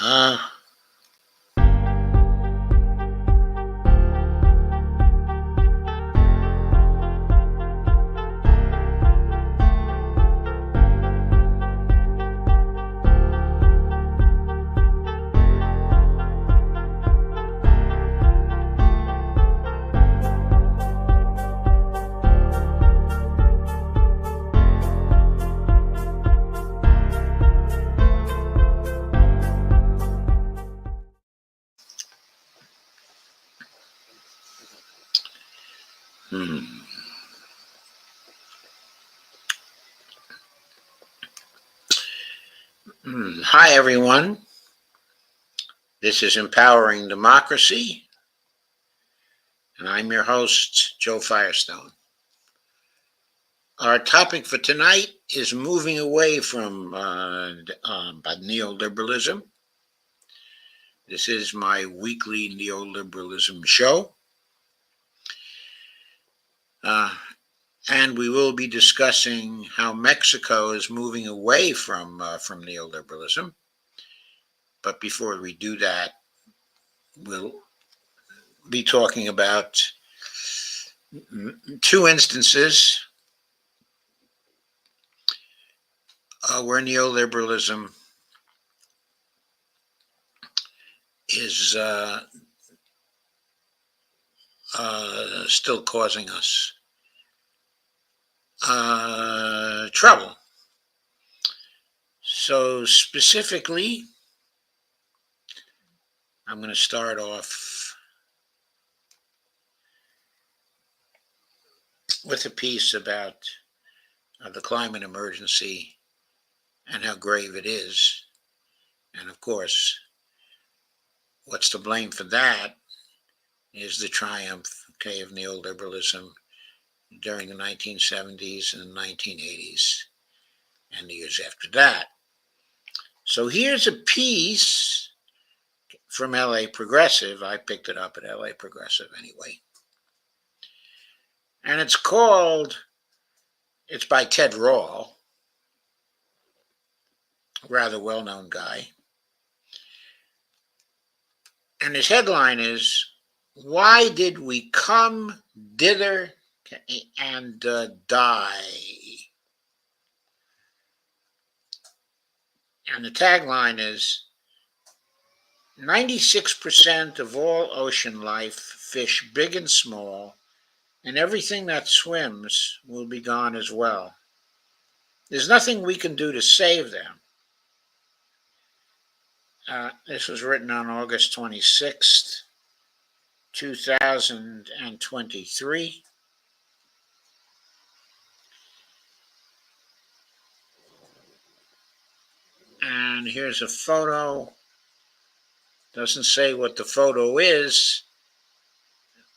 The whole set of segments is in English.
Uh, hmm. Hi, everyone. This is Empowering Democracy, and I'm your host, Joe Firestone. Our topic for tonight is moving away from neoliberalism. This is my weekly neoliberalism show. And we will be discussing how Mexico is moving away from neoliberalism. But before we do that, we'll be talking about two instances where neoliberalism is still causing us trouble. So specifically, I'm going to start off with a piece about the climate emergency and how grave it is. And of course, what's to blame for that is the triumph, of neoliberalism during the 1970s and 1980s and the years after that. So here's a piece from LA Progressive. I picked it up at LA Progressive anyway. And it's by Ted Rall, a rather well-known guy. And his headline is, "Why Did We Come Dither and Die?" And the tagline is, 96% of all ocean life, fish big and small, and everything that swims will be gone as well. There's nothing we can do to save them. This was written on August 26th, 2023. And here's a photo. Doesn't say what the photo is,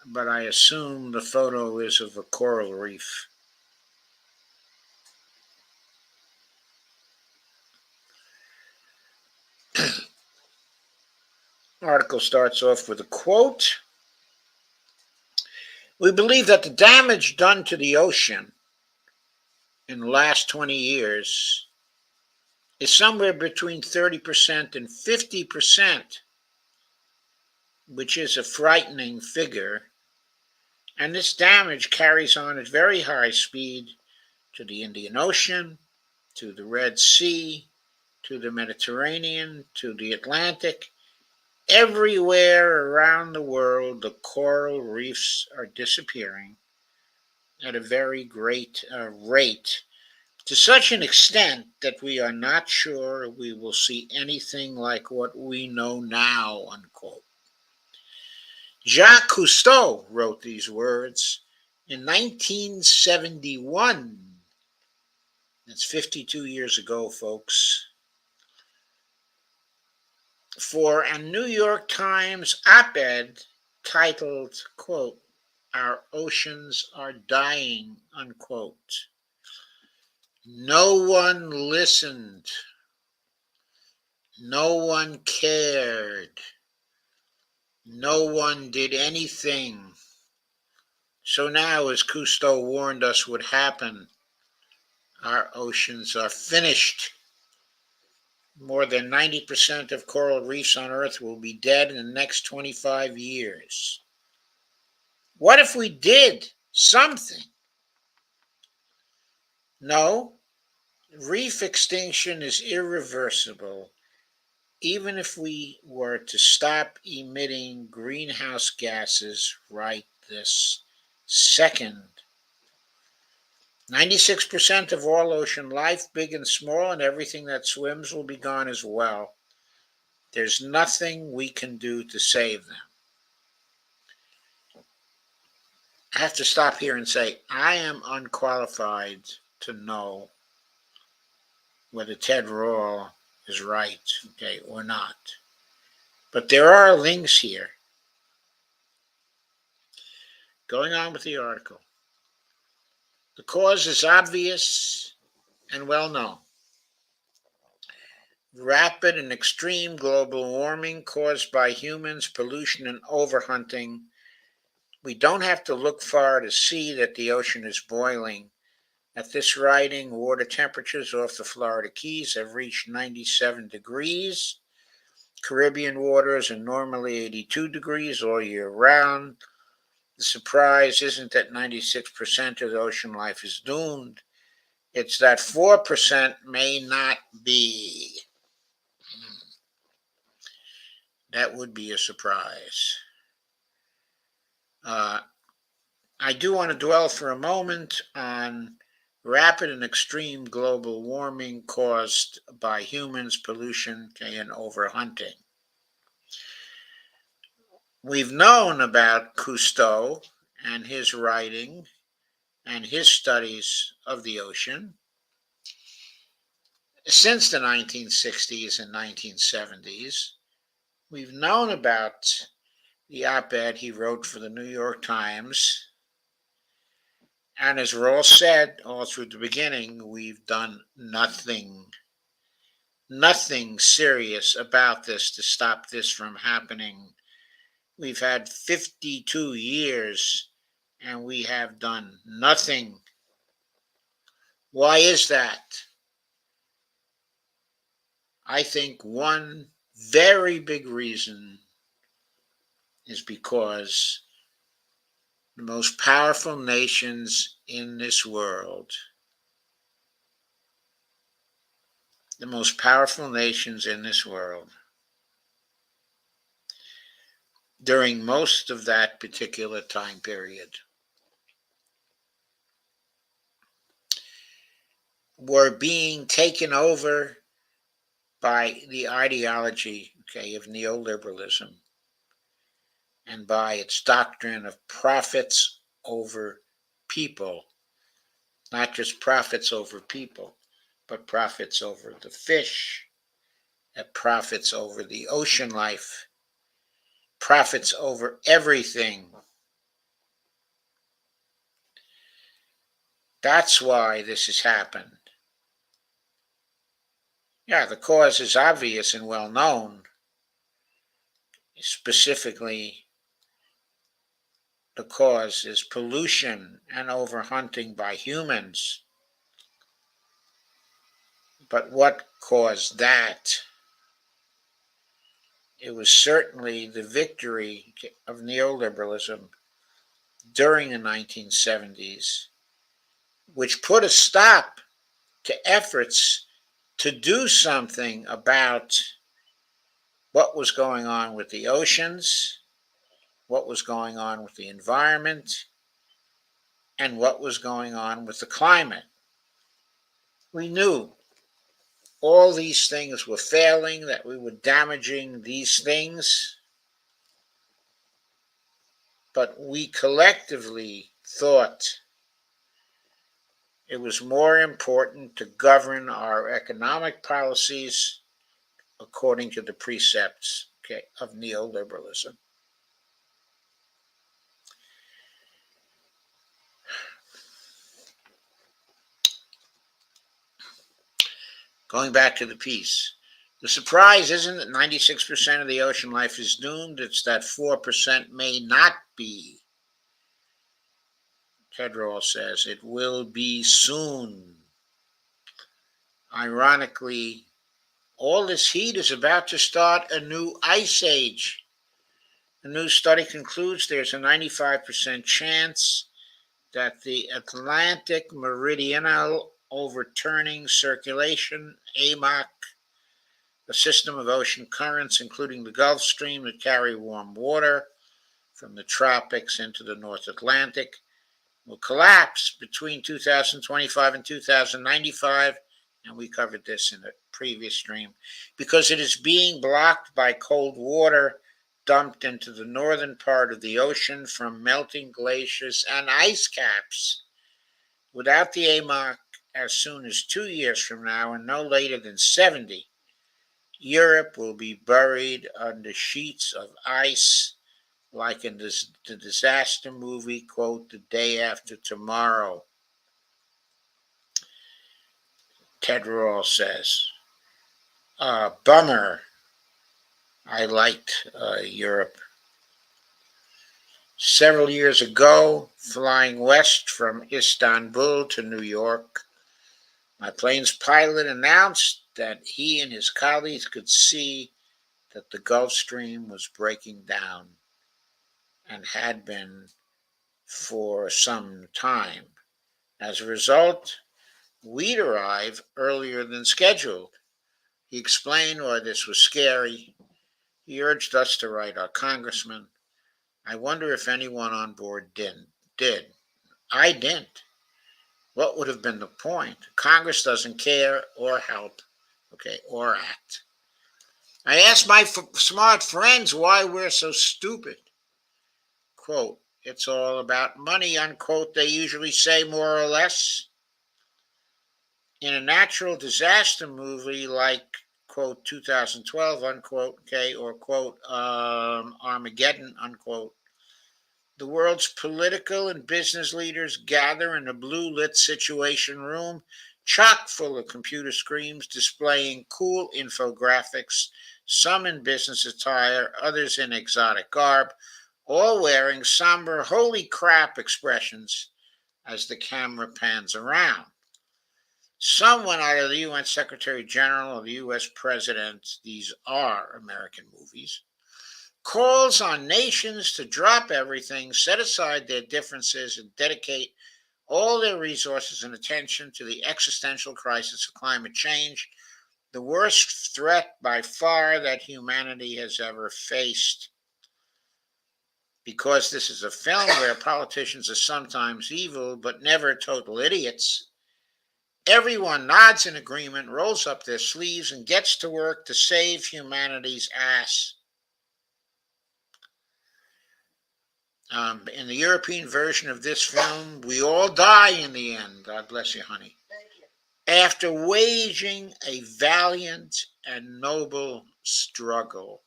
but I assume the photo is of a coral reef. Article starts off with a quote. "We believe that the damage done to the ocean in the last 20 years is somewhere between 30% and 50%, which is a frightening figure. And this damage carries on at very high speed to the Indian Ocean, to the Red Sea, to the Mediterranean, to the Atlantic. Everywhere around the world, the coral reefs are disappearing at a very great rate, to such an extent that we are not sure we will see anything like what we know now," unquote. Jacques Cousteau wrote these words in 1971. That's 52 years ago, folks, for a New York Times op-ed titled, quote, "Our oceans are dying," unquote. No one listened. No one cared. No one did anything. So now, as Cousteau warned us would happen, our oceans are finished. More than 90% of coral reefs on Earth will be dead in the next 25 years. What if we did something? No, reef extinction is irreversible, even if we were to stop emitting greenhouse gases right this second. 96% of all ocean life, big and small, and everything that swims will be gone as well. There's nothing we can do to save them. I have to stop here and say I am unqualified to know whether Ted Rall is right, okay, or not. But there are links here. Going on with the article. The cause is obvious and well known. Rapid and extreme global warming caused by humans, pollution, and overhunting. We don't have to look far to see that the ocean is boiling. At this writing, water temperatures off the Florida Keys have reached 97 degrees. Caribbean waters are normally 82 degrees all year round. The surprise isn't that 96% of the ocean life is doomed. It's that 4% may not be. That would be a surprise. I do want to dwell for a moment on rapid and extreme global warming caused by humans, pollution, and overhunting. We've known about Cousteau and his writing and his studies of the ocean since the 1960s and 1970s. We've known about the op-ed he wrote for the New York Times. And as Rawls said all through the beginning, we've done nothing serious about this to stop this from happening. We've had 52 years and we have done nothing. Why is that? I think one very big reason is because the most powerful nations in this world, during most of that particular time period, were being taken over by the ideology, of neoliberalism and by its doctrine of profits over people, not just profits over people, but profits over the fish, and profits over the ocean life, profits over everything. That's why this has happened. Yeah, the cause is obvious and well known. Specifically, the cause is pollution and overhunting by humans. But what caused that? It was certainly the victory of neoliberalism during the 1970s, which put a stop to efforts to do something about what was going on with the oceans, what was going on with the environment, and what was going on with the climate. We knew all these things were failing, that we were damaging these things, but we collectively thought it was more important to govern our economic policies according to the precepts, of neoliberalism. Going back to the piece, the surprise isn't that 96% of the ocean life is doomed, it's that 4% may not be. Ted Rall says it will be soon. Ironically, All this heat is about to start a new ice age. The new study concludes there's a 95% chance that the Atlantic Meridional Overturning Circulation, AMOC, a system of ocean currents, including the Gulf Stream that carry warm water from the tropics into the North Atlantic, will collapse between 2025 and 2095. And we covered this in a previous stream, because it is being blocked by cold water dumped into the northern part of the ocean from melting glaciers and ice caps. Without the AMOC, as soon as 2 years from now and no later than 70, Europe will be buried under sheets of ice, like in the disaster movie, quote, The Day After Tomorrow. Ted Rawls says, bummer. I liked Europe. Several years ago, flying west from Istanbul to New York, my plane's pilot announced that he and his colleagues could see that the Gulf Stream was breaking down, and had been for some time. As a result, we'd arrive earlier than scheduled. He explained why this was scary. He urged us to write our congressman. I wonder if anyone on board did. I didn't. What would have been the point? Congress doesn't care or help, or act. I asked my smart friends why we're so stupid. Quote, it's all about money, unquote, they usually say, more or less. In a natural disaster movie like, quote, 2012, unquote, or, quote, Armageddon, unquote, the world's political and business leaders gather in a blue lit situation room chock full of computer screens displaying cool infographics, some in business attire, others in exotic garb, all wearing somber holy crap expressions as the camera pans around. Someone, either the UN Secretary General or the US President, these are American movies, calls on nations to drop everything, set aside their differences, and dedicate all their resources and attention to the existential crisis of climate change, the worst threat by far that humanity has ever faced. Because this is a film where politicians are sometimes evil but never total idiots, everyone nods in agreement, rolls up their sleeves, and gets to work to save humanity's ass. In the European version of this film, we all die in the end. God bless you, honey. After waging a valiant and noble struggle.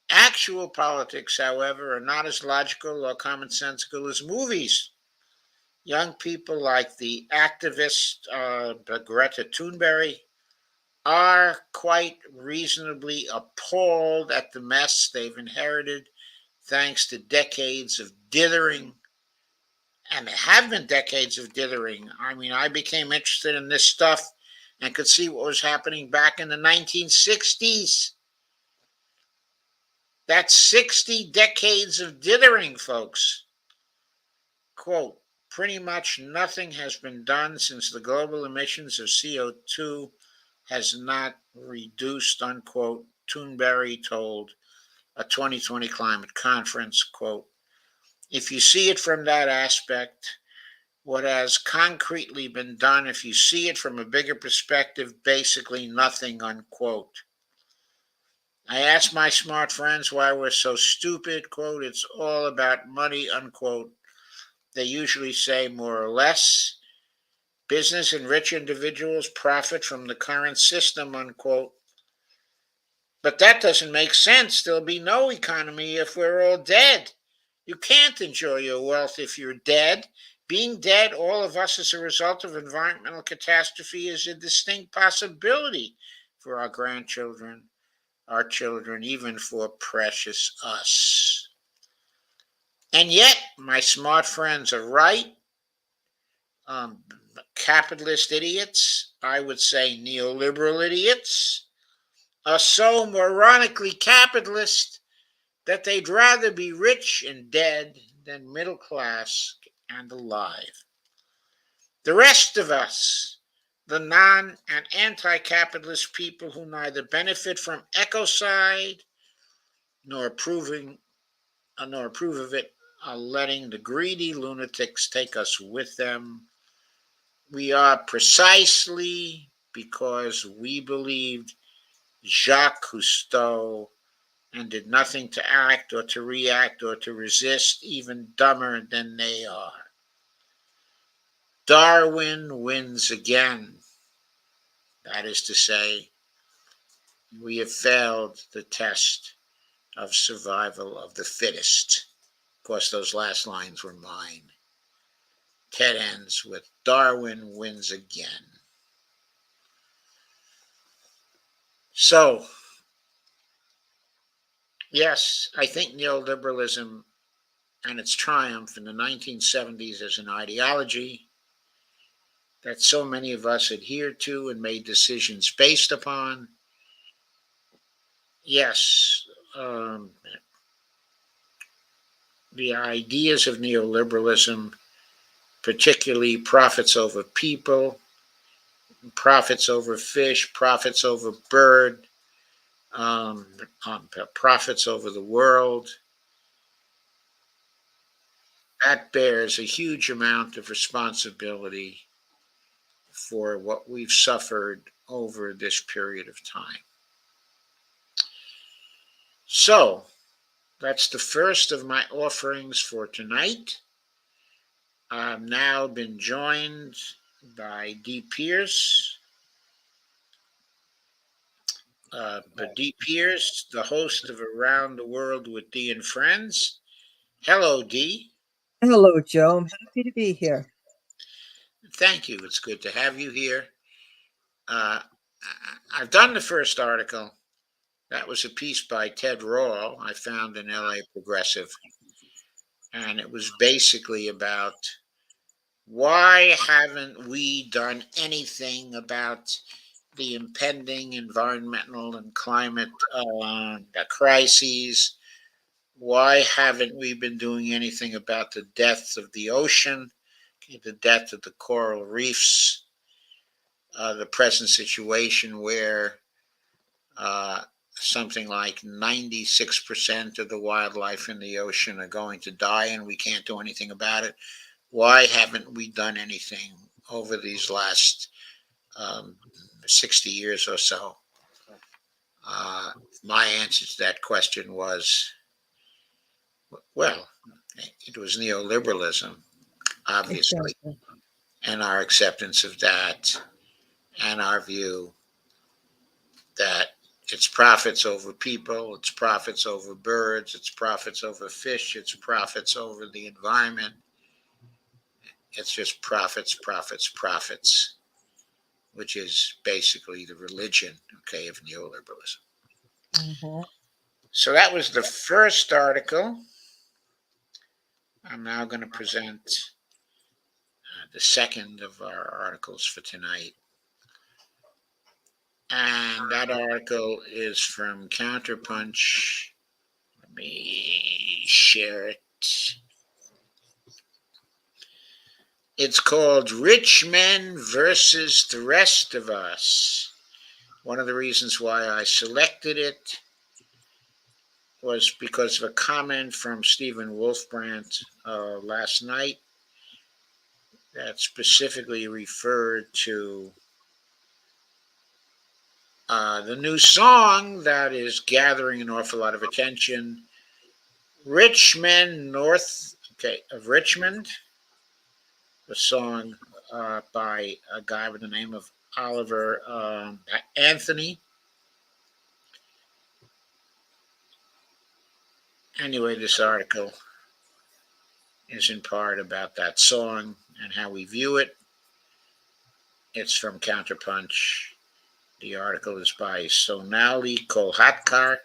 Actual politics, however, are not as logical or commonsensical as movies. Young people like the activist Greta Thunberg are quite reasonably appalled at the mess they've inherited thanks to decades of dithering. And there have been decades of dithering. I mean, I became interested in this stuff and could see what was happening back in the 1960s. That's 60 decades of dithering, folks. Quote, pretty much nothing has been done since the global emissions of CO2 has not reduced, unquote, Thunberg told a 2020 climate conference, quote, if you see it from that aspect, what has concretely been done, if you see it from a bigger perspective, basically nothing, unquote. I asked my smart friends why we're so stupid, quote, it's all about money, unquote. They usually say more or less. Business and rich individuals profit from the current system, unquote. But that doesn't make sense. There'll be no economy if we're all dead. You can't enjoy your wealth if you're dead. Being dead, all of us, as a result of environmental catastrophe, is a distinct possibility for our grandchildren, our children, even for precious us. And yet, my smart friends are right. Capitalist idiots I would say neoliberal idiots, are so moronically capitalist that they'd rather be rich and dead than middle class and alive. The rest of us, the non and anti capitalist people who neither benefit from ecocide nor nor approve of it, are letting the greedy lunatics take us with them. We are precisely because we believed Jacques Cousteau and did nothing to act or to react or to resist, even dumber than they are. Darwin wins again. That is to say, we have failed the test of survival of the fittest. Of course, those last lines were mine. Ted ends with Darwin wins again. So, yes, I think neoliberalism and its triumph in the 1970s as an ideology that so many of us adhered to and made decisions based upon. Yes, the ideas of neoliberalism, particularly profits over people, profits over fish, profits over bird, um, profits over the world, that bears a huge amount of responsibility for what we've suffered over this period of time. So, that's the first of my offerings for tonight. I've now been joined by Dee Pierce. Dee Pierce, the host of Around the World with Dee and Friends. Hello, Dee. Hello, Joe. I'm happy to be here. Thank you. It's good to have you here. Uh, I've done the first article. That was a piece by Ted Rawle I found in LA Progressive. And it was basically about why haven't we done anything about the impending environmental and climate crises? Why haven't we been doing anything about the death of the ocean, the death of the coral reefs, the present situation where uh, something like 96% of the wildlife in the ocean are going to die and we can't do anything about it? Why haven't we done anything over these last um, 60 years or so? Uh, my answer to that question was, well, it was neoliberalism, obviously, Exactly. and our acceptance of that, and our view that it's profits over people, it's profits over birds, it's profits over fish, it's profits over the environment. It's just profits, profits, profits, which is basically the religion, okay, of neoliberalism. Mhm. So that was the first article. I'm now going to present the second of our articles for tonight. And that article is from Counterpunch. Let me share it. It's called Rich Men versus the Rest of Us. One of the reasons why I selected it was because of a comment from Stephen Wolfbrandt last night that specifically referred to the new song that is gathering an awful lot of attention. Rich Men North, okay, of Richmond, the song by a guy with the name of Oliver Anthony. Anyway, this article is in part about that song and how we view it. It's from Counterpunch. The article is by Sonali Kolhatkar,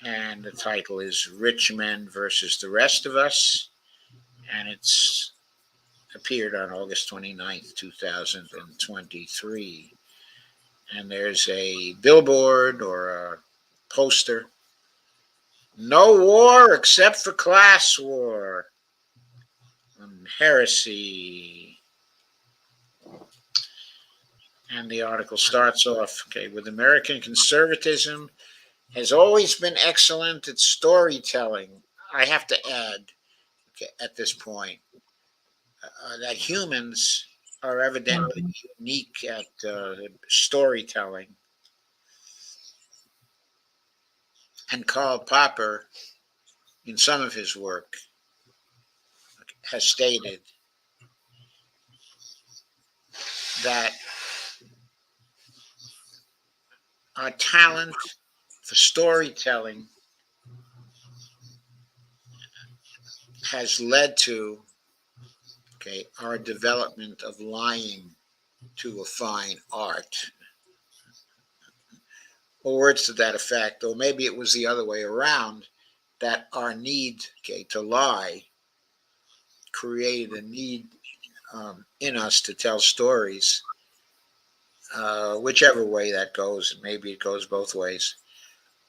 and the title is Rich Men versus the Rest of Us. And it's appeared on August 29th, 2023. And there's a billboard or a poster. No war except for class war. Heresy. And the article starts off, okay, with American conservatism has always been excellent at storytelling. I have to add, okay, at this point, that humans are evidently Mhm. unique at storytelling. And Karl Popper, in some of his work, has stated that our talent for storytelling has led to, okay, our development of lying to a fine art, or words to that effect, or maybe it was the other way around, that our need, okay, to lie created a need in us to tell stories, whichever way that goes. Maybe it goes both ways.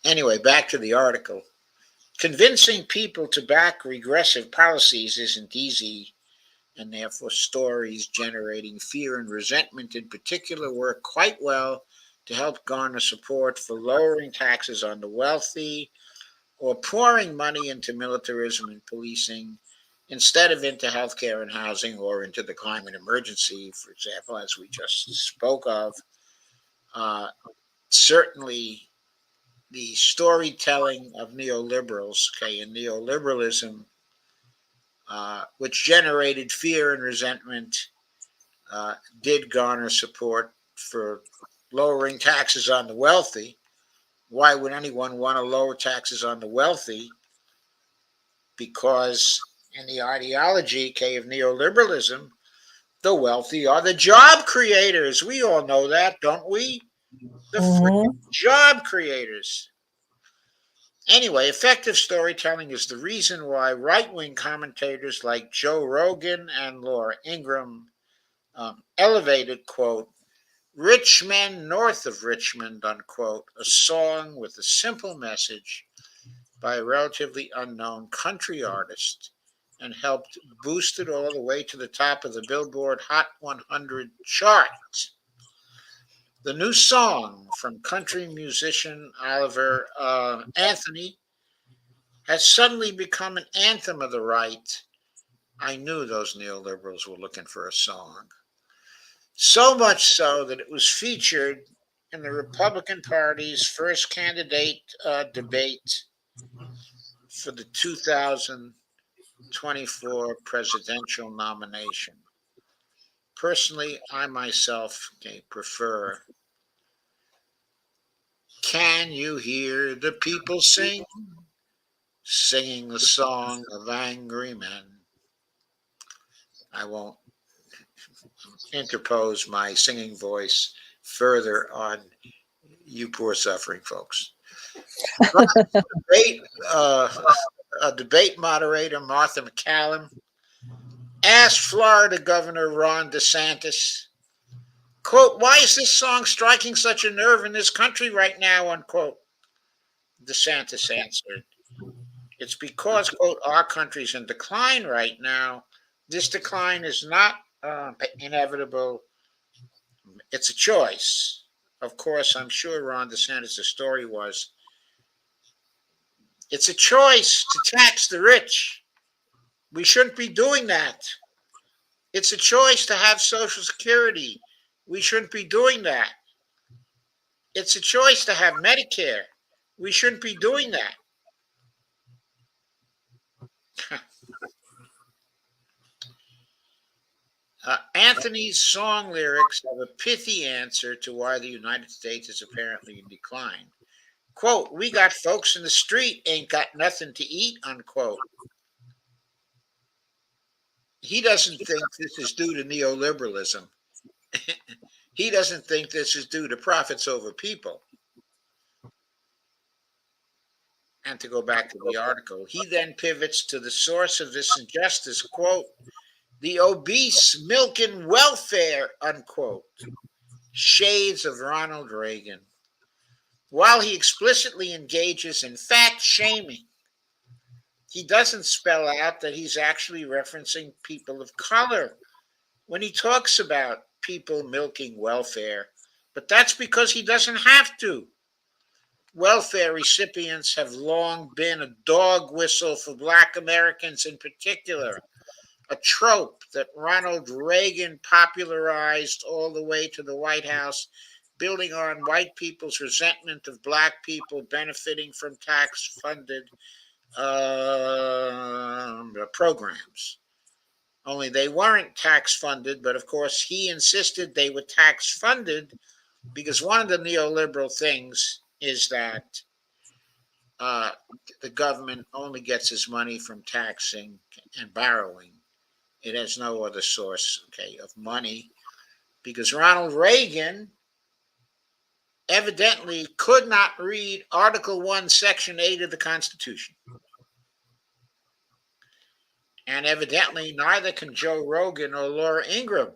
Anyway, back to the article. Convincing people to back regressive policies isn't easy, and therefore stories generating fear and resentment in particular work quite well to help garner support for lowering taxes on the wealthy or pouring money into militarism and policing instead of into healthcare and housing or into the climate emergency, for example, as we just spoke of. Uh, Certainly, the storytelling of neoliberals, okay, and neoliberalism, which generated fear and resentment, did garner support for lowering taxes on the wealthy. Why would anyone want to lower taxes on the wealthy? Because in the ideology, okay, of neoliberalism, the wealthy are the job creators. We all know that, don't we? The freaking Mhm. job creators. Anyway, effective storytelling is the reason why right wing commentators like Joe Rogan and Laura Ingraham elevated, quote, Rich Men North of Richmond, unquote, a song with a simple message by a relatively unknown country artist, and helped boost it all the way to the top of the Billboard Hot 100 chart. The new song from country musician Oliver Anthony has suddenly become an anthem of the right. I knew those neoliberals were looking for a song. So much so that it was featured in the Republican Party's first candidate debate for the 2024 presidential nomination. Personally, I myself, okay, prefer Can You Hear the People Sing? Singing the song of angry men. I won't interpose my singing voice further on you poor suffering folks. Debate, uh, a debate moderator, Martha McCallum, asked Florida Governor Ron DeSantis, quote, why is this song striking such a nerve in this country right now, unquote. DeSantis answered, it's because, quote, our country's in decline right now. This decline is not inevitable, it's a choice. Of course, I'm sure Ron DeSantis' story was it's a choice to tax the rich. We shouldn't be doing that. It's a choice to have Social Security. We shouldn't be doing that. It's a choice to have Medicare. We shouldn't be doing that. Anthony's song lyrics have a pithy answer to why the United States is apparently in decline. Quote, we got folks in the street ain't got nothing to eat, unquote. He doesn't think this is due to neoliberalism. He doesn't think this is due to profits over people. And to go back to the article, he then pivots to the source of this injustice. Quote, The obese milking welfare, unquote. Shades of Ronald Reagan. While he explicitly engages in fact shaming, he doesn't spell out that he's actually referencing people of color when he talks about people milking welfare. But that's because he doesn't have to. Welfare recipients have long been a dog whistle for Black Americans in particular, a trope that Ronald Reagan popularized all the way to the White House, building on white people's resentment of Black people benefiting from tax funded programs. Only they weren't tax funded, but of course he insisted they were tax funded because one of the neoliberal things is that uh, the government only gets its money from taxing and borrowing. It has no other source, okay, of money because Ronald Reagan evidently could not read Article 1, Section 8 of the Constitution. And evidently, neither can Joe Rogan or Laura Ingraham.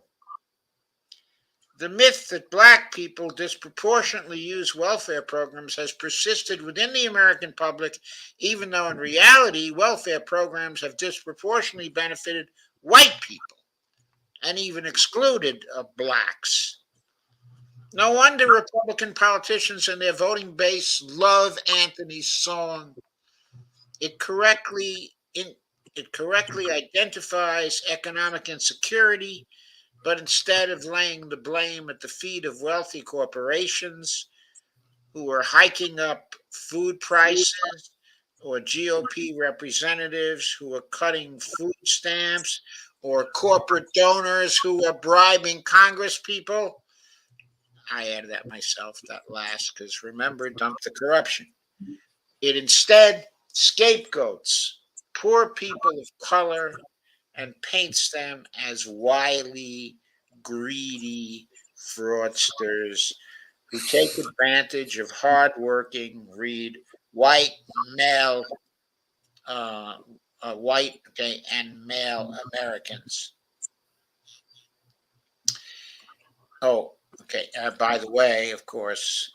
The myth that Black people disproportionately use welfare programs has persisted within the American public, even though in reality, welfare programs have disproportionately benefited white people and even excluded Blacks. No wonder Republican politicians and their voting base love Anthony's song. It correctly it correctly identifies economic insecurity, but instead of laying the blame at the feet of wealthy corporations who are hiking up food prices or GOP representatives who are cutting food stamps or corporate donors who are bribing Congress people. I added that myself, that last, because remember, dump the corruption. It instead scapegoats poor people of color and paints them as wily, greedy fraudsters who take advantage of hardworking, read white male, uh, white okay, and male Americans. Oh, okay. By the way, of course,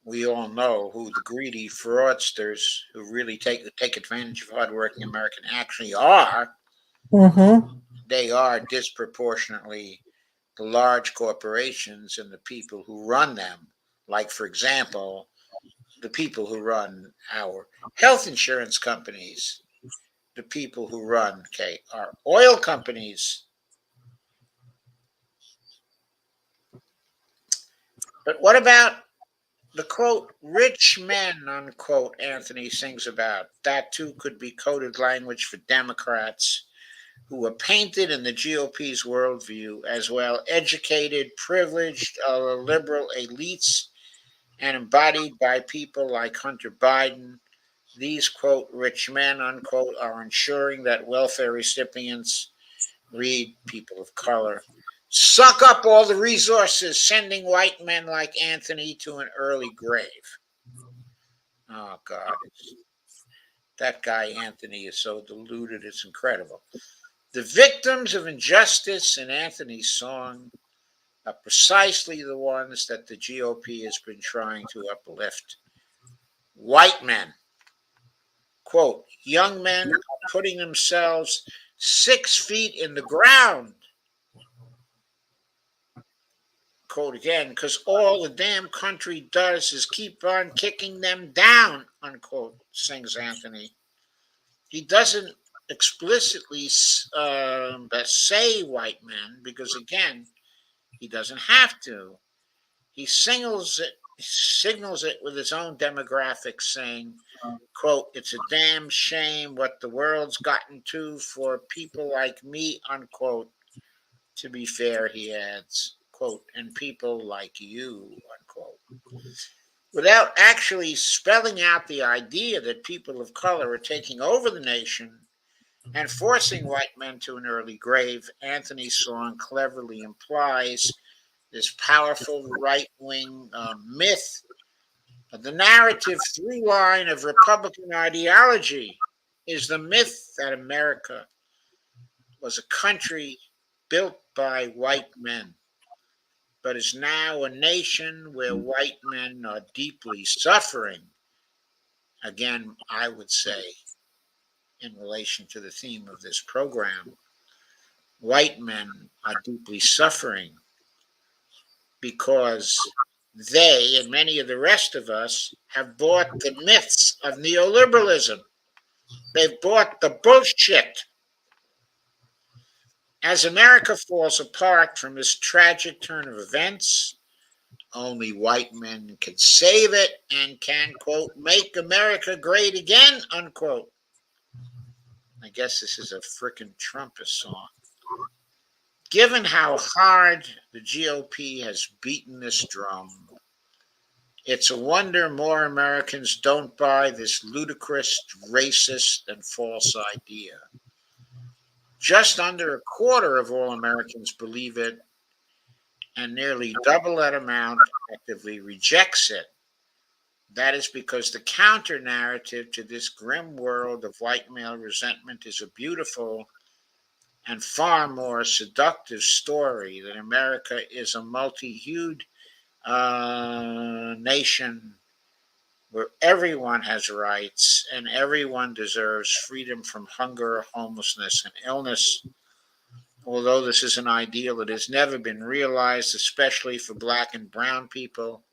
we all know who the greedy fraudsters who really take advantage of hardworking American actually are. Mm-hmm. They are disproportionately the large corporations and the people who run them. Like, for example, the people who run our health insurance companies, the people who run, okay, our oil companies. But what about the quote, rich men, unquote, Anthony sings about? That too could be coded language for Democrats who are painted in the GOP's worldview as well educated, privileged, liberal elites and embodied by people like Hunter Biden. These, quote, rich men, unquote, are ensuring that welfare recipients, read people of color, suck up all the resources, sending white men like Anthony to an early grave. Oh, God. That guy, Anthony, is so deluded, it's incredible. The victims of injustice in Anthony's song are precisely the ones that the GOP has been trying to uplift. White men, quote, young men are putting themselves 6 feet in the ground, quote again, because all the damn country does is keep on kicking them down, unquote, sings Anthony. He doesn't explicitly say white men because, again, he doesn't have to. He signals it with his own demographics, saying, quote, it's a damn shame what the world's gotten to for people like me, unquote. To be fair, he adds, quote, and people like you, unquote. Without actually spelling out the idea that people of color are taking over the nation and forcing white men to an early grave, Anthony's song cleverly implies this powerful right wing myth. The narrative through line of Republican ideology is the myth that America was a country built by white men, but is now a nation where white men are deeply suffering. Again, I would say, in relation to the theme of this program, white men are deeply suffering because they and many of the rest of us have bought the myths of neoliberalism. They've bought the bullshit. As America falls apart from this tragic turn of events, only white men can save it and can, quote, make America great again, unquote. I guess this is a frickin' Trumpist song. Given how hard the GOP has beaten this drum, it's a wonder more Americans don't buy this ludicrous, racist, and false idea. Just under a quarter of all Americans believe it, and nearly double that amount actively rejects it. That is because the counter narrative to this grim world of white male resentment is a beautiful and far more seductive story that America is a multi-hued nation where everyone has rights and everyone deserves freedom from hunger, homelessness, and illness. Although this is an ideal that has never been realized, especially for black and brown people,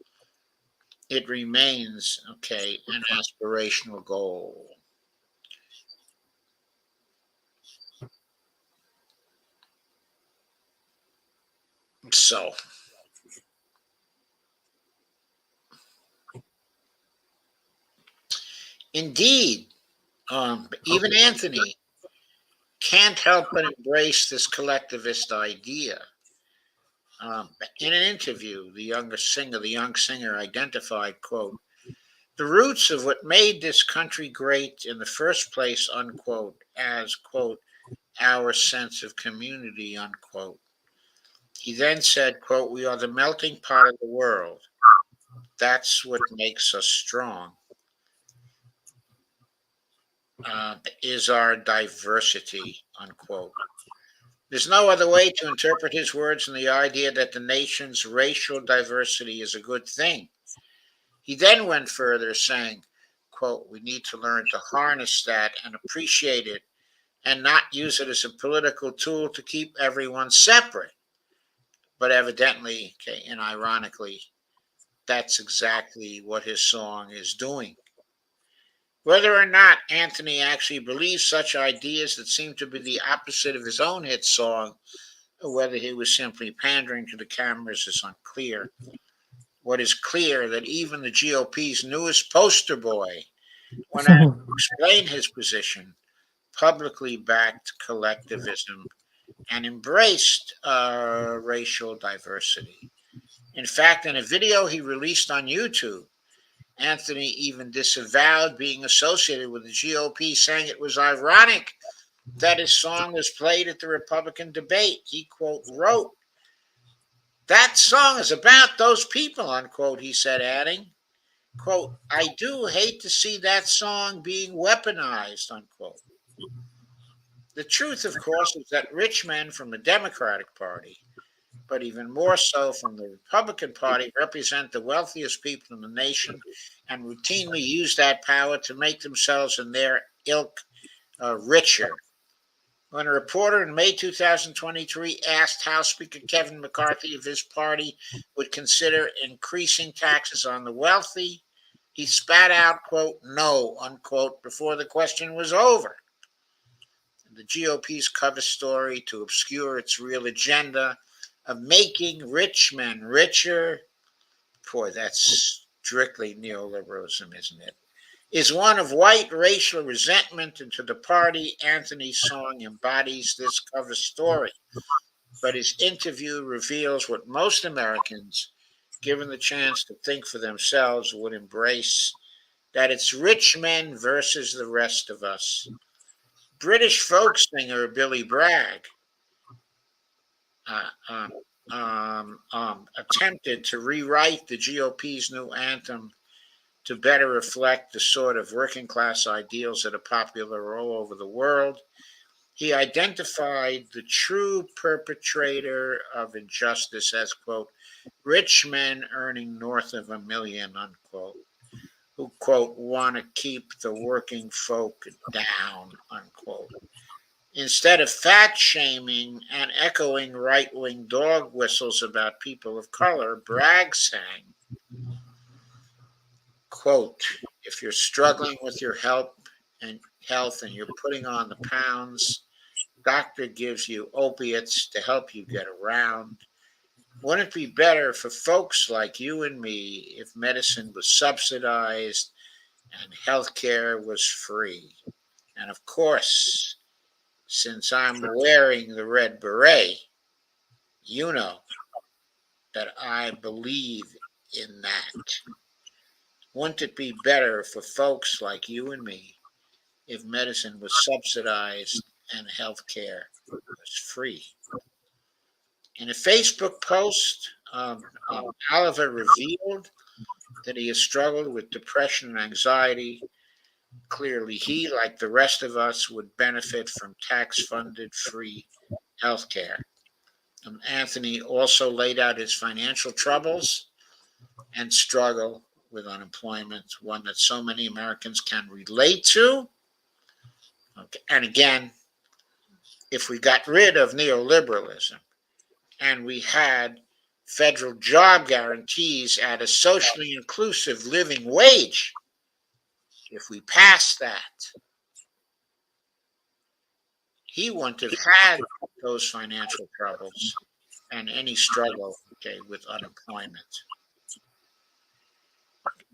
it remains, okay, an aspirational goal. So, indeed, even Anthony can't help but embrace this collectivist idea. In an interview, the young singer identified, quote, the roots of what made this country great in the first place, unquote, as, quote, our sense of community, unquote. He then said, quote, we are the melting pot of the world. That's what makes us strong, is our diversity, unquote. There's no other way to interpret his words than the idea that the nation's racial diversity is a good thing. He then went further, saying, quote, we need to learn to harness that and appreciate it and not use it as a political tool to keep everyone separate. But evidently, okay, and ironically, that's exactly what his song is doing. Whether or not Anthony actually believes such ideas that seem to be the opposite of his own hit song, or whether he was simply pandering to the cameras is unclear. What is clear that even the GOP's newest poster boy went out to explain his position, publicly backed collectivism, and embraced racial diversity. In fact, in a video he released on YouTube, Anthony even disavowed being associated with the GOP, saying it was ironic that his song was played at the Republican debate. He, quote, wrote, that song is about those people, unquote, he said, adding, quote, I do hate to see that song being weaponized, unquote. The truth, of course, is that rich men from the Democratic Party, but even more so from the Republican Party, represent the wealthiest people in the nation and routinely use that power to make themselves and their ilk richer. When a reporter in May 2023 asked House Speaker Kevin McCarthy if his party would consider increasing taxes on the wealthy, he spat out, quote, no, unquote, before the question was over. The GOP's cover story to obscure its real agenda of making rich men richer, boy, that's strictly neoliberalism, isn't it? Is one of white racial resentment, and to the party, Anthony's song embodies this cover story. But his interview reveals what most Americans, given the chance to think for themselves, would embrace, that it's rich men versus the rest of us. British folk singer Billy Bragg uh, um, attempted to rewrite the GOP's new anthem to better reflect the sort of working class ideals that are popular all over the world. He identified the true perpetrator of injustice as, quote, rich men earning north of $1 million, unquote, who, quote, want to keep the working folk down, unquote. Instead of fat shaming and echoing right wing dog whistles about people of color, Bragg sang, quote, if you're struggling with your health and you're putting on the pounds, doctor gives you opiates to help you get around. Wouldn't it be better for folks like you and me if medicine was subsidized and healthcare was free? And of course, since I'm wearing the red beret, you know that I believe in that. Wouldn't it be better for folks like you and me if medicine was subsidized and healthcare was free? In a Facebook post, Oliver revealed that he has struggled with depression and anxiety. Clearly, he, like the rest of us, would benefit from tax funded free healthcare. Anthony also laid out his financial troubles and struggle with unemployment, one that so many Americans can relate to. Okay. And again, if we got rid of neoliberalism and we had federal job guarantees at a socially inclusive living wage, if we passed that, he wouldn't have had those financial troubles and any struggle, okay, with unemployment.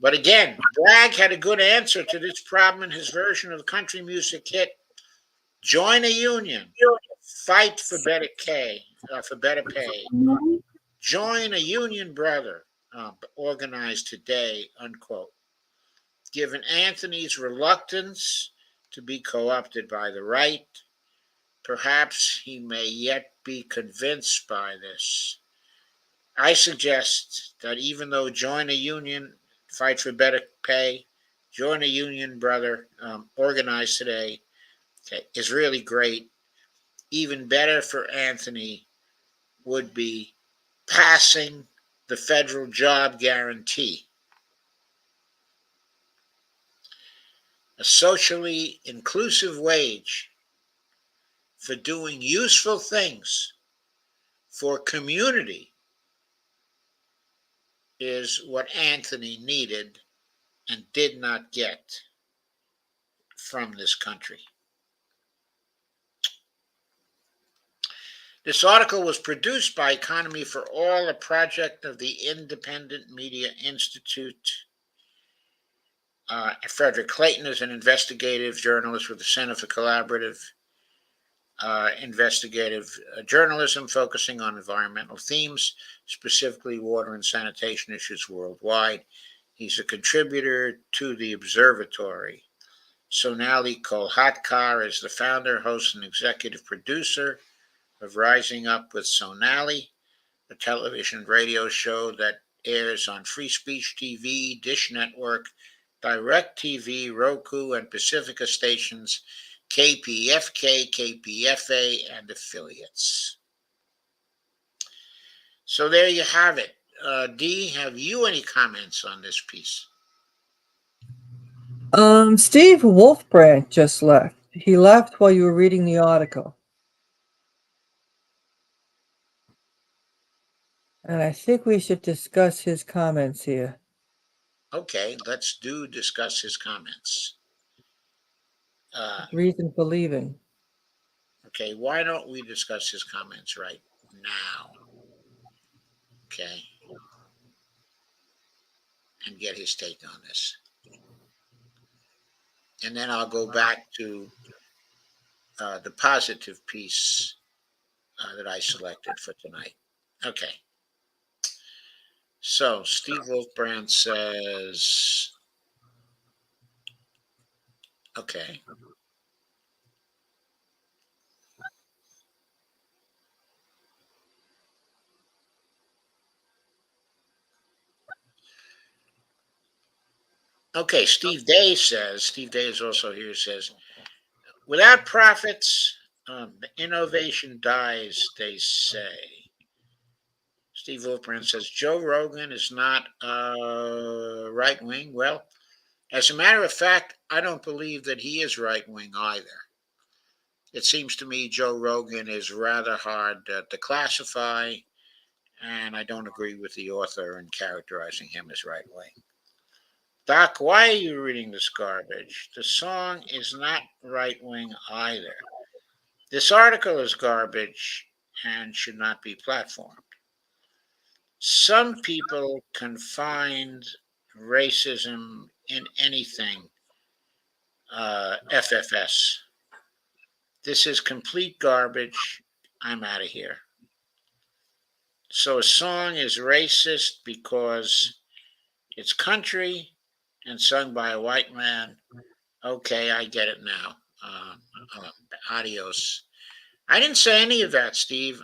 But again, Bragg had a good answer to this problem in his version of the country music hit "Join a Union, Fight for better pay. Join a union, brother, organized today," unquote. Given Anthony's reluctance to be co-opted by the right, perhaps he may yet be convinced by this. I suggest that even though join a union, fight for better pay, join a union, brother, organized today, okay, is really great. Even better for Anthony would be passing the federal job guarantee, a socially inclusive wage for doing useful things for community is what Anthony needed and did not get from this country. This article was produced by Economy for All, a project of the Independent Media Institute. Frederick Clayton is an investigative journalist with the Center for Collaborative Investigative Journalism, focusing on environmental themes, specifically water and sanitation issues worldwide. He's a contributor to the Observatory. Sonali Kolhatkar is the founder, host, and executive producer of Rising Up with Sonali, a television and radio show that airs on Free Speech TV, Dish Network, Direct TV, Roku, and Pacifica stations, KPFK, KPFA, and affiliates. So there you have it. Dee, have you any comments on this piece? Steve Wolfbrand just left. He left while you were reading the article. And I think we should discuss his comments here. Okay, let's discuss his comments. Reason for leaving. Okay, why don't we discuss his comments right now? Okay, and get his take on this. And then I'll go back to the positive piece that I selected for tonight. Okay. So Steve Wolfbrand says, okay. Okay, Steve Day is also here, says, without profits, Innovation dies, they say. Steve Wolfbrand says Joe Rogan is not right wing. Well, as a matter of fact, I don't believe that he is right wing either. It seems to me Joe Rogan is rather hard to classify, and I don't agree with the author in characterizing him as right wing. Doc, why are you reading this garbage? The song is not right wing either. This article is garbage and should not be platformed. Some people can find racism in anything. FFS. This is complete garbage. I'm out of here. So a song is racist because it's country and sung by a white man. Okay, I get it now. Uh, Adios. I didn't say any of that, Steve.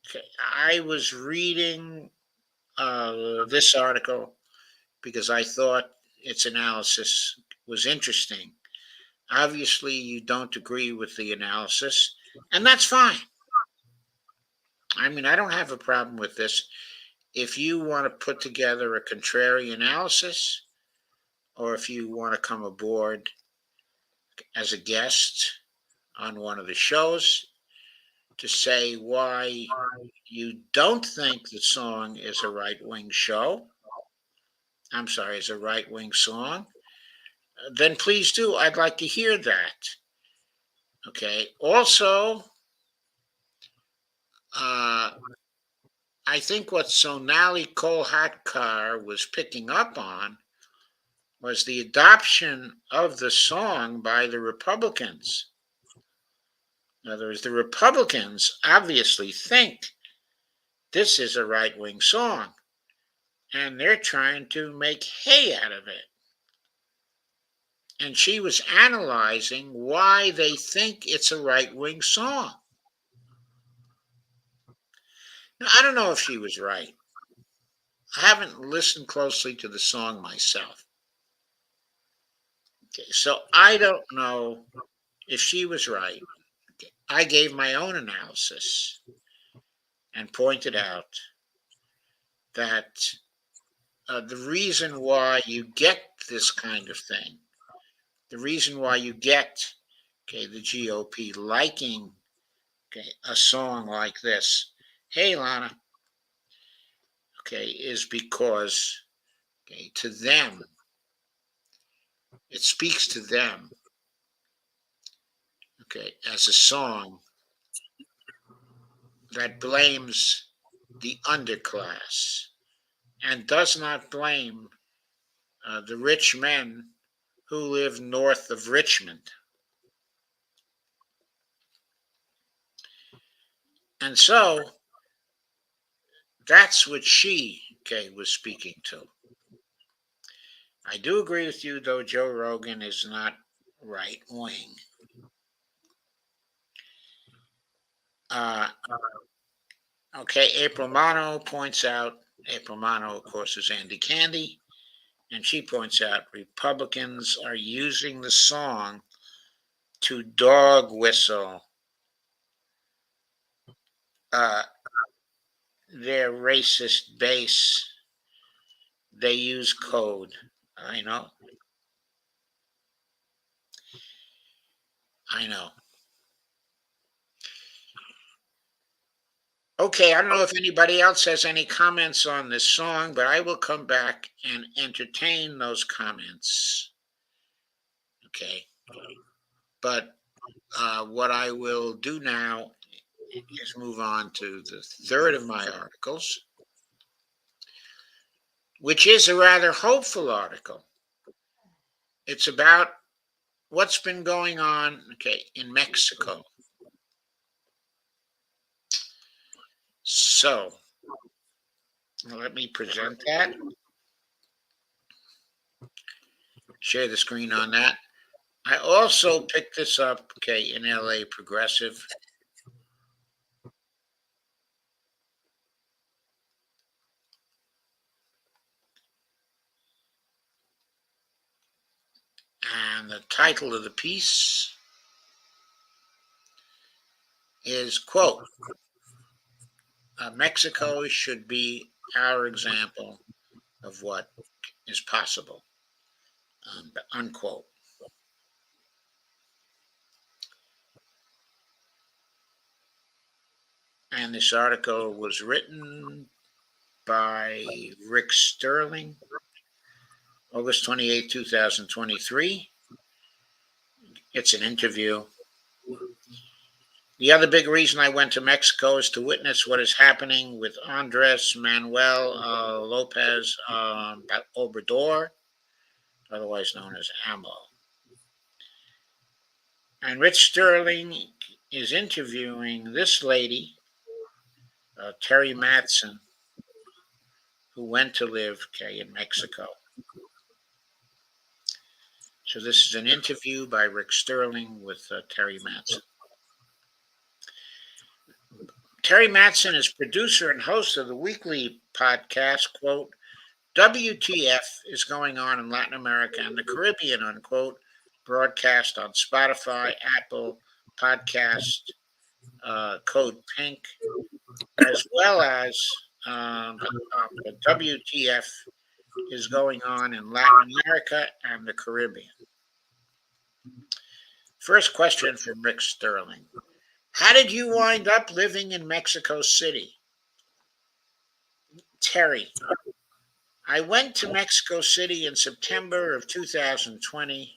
Okay, I was reading this article because I thought its analysis was interesting. Obviously, you don't agree with the analysis, and that's fine. I mean, I don't have a problem with this. If you want to put together a contrary analysis, or if you want to come aboard as a guest on one of the shows to say why you don't think the song is a right wing show, I'm sorry, is a right wing song, then please do. I'd like to hear that. Okay. Also, uh, I think what Sonali Kolhatkar was picking up on was the adoption of the song by the Republicans. In other words, the Republicans obviously think this is a right wing song, and they're trying to make hay out of it. And she was analyzing why they think it's a right wing song. Now, I don't know if she was right. I haven't listened closely to the song myself. Okay, so I don't know if she was right. Okay, I gave my own analysis and pointed out that the reason why you get this kind of thing, the reason why you get the GOP liking a song like this, hey Lana, is because to them it speaks to them as a song that blames the underclass and does not blame the rich men who live north of Richmond. And so that's what she, was speaking to. I do agree with you, though, Joe Rogan is not right wing. Uh, April Mono points out, April Mono, of course, is Andy Candy, and she points out Republicans are using the song to dog whistle uh, their racist base. They use code. I know. I know. Okay, I don't know if anybody else has any comments on this song, but I will come back and entertain those comments. Okay. But what I will do now is move on to the third of my articles, which is a rather hopeful article. It's about what's been going on, in Mexico. So let me present that. Share the screen on that. I also picked this up, in LA Progressive. And the title of the piece is, quote, Mexico should be our example of what is possible, unquote. And this article was written by Rick Sterling, August 28, 2023. It's an interview. The other big reason I went to Mexico is to witness what is happening with Andres Manuel Lopez Obrador, otherwise known as AMLO. And Rich Sterling is interviewing this lady, Terry Matson, who went to live in Mexico. So this is an interview by Rick Sterling with Terry Matson. Terry Matson is producer and host of the weekly podcast, quote, WTF is going on in Latin America and the Caribbean, unquote, broadcast on Spotify, Apple Podcast, Code Pink, as well as WTF is going on in Latin America and the Caribbean. First question from Rick Sterling. How did you wind up living in Mexico City? Terry, I went to Mexico City in September of 2020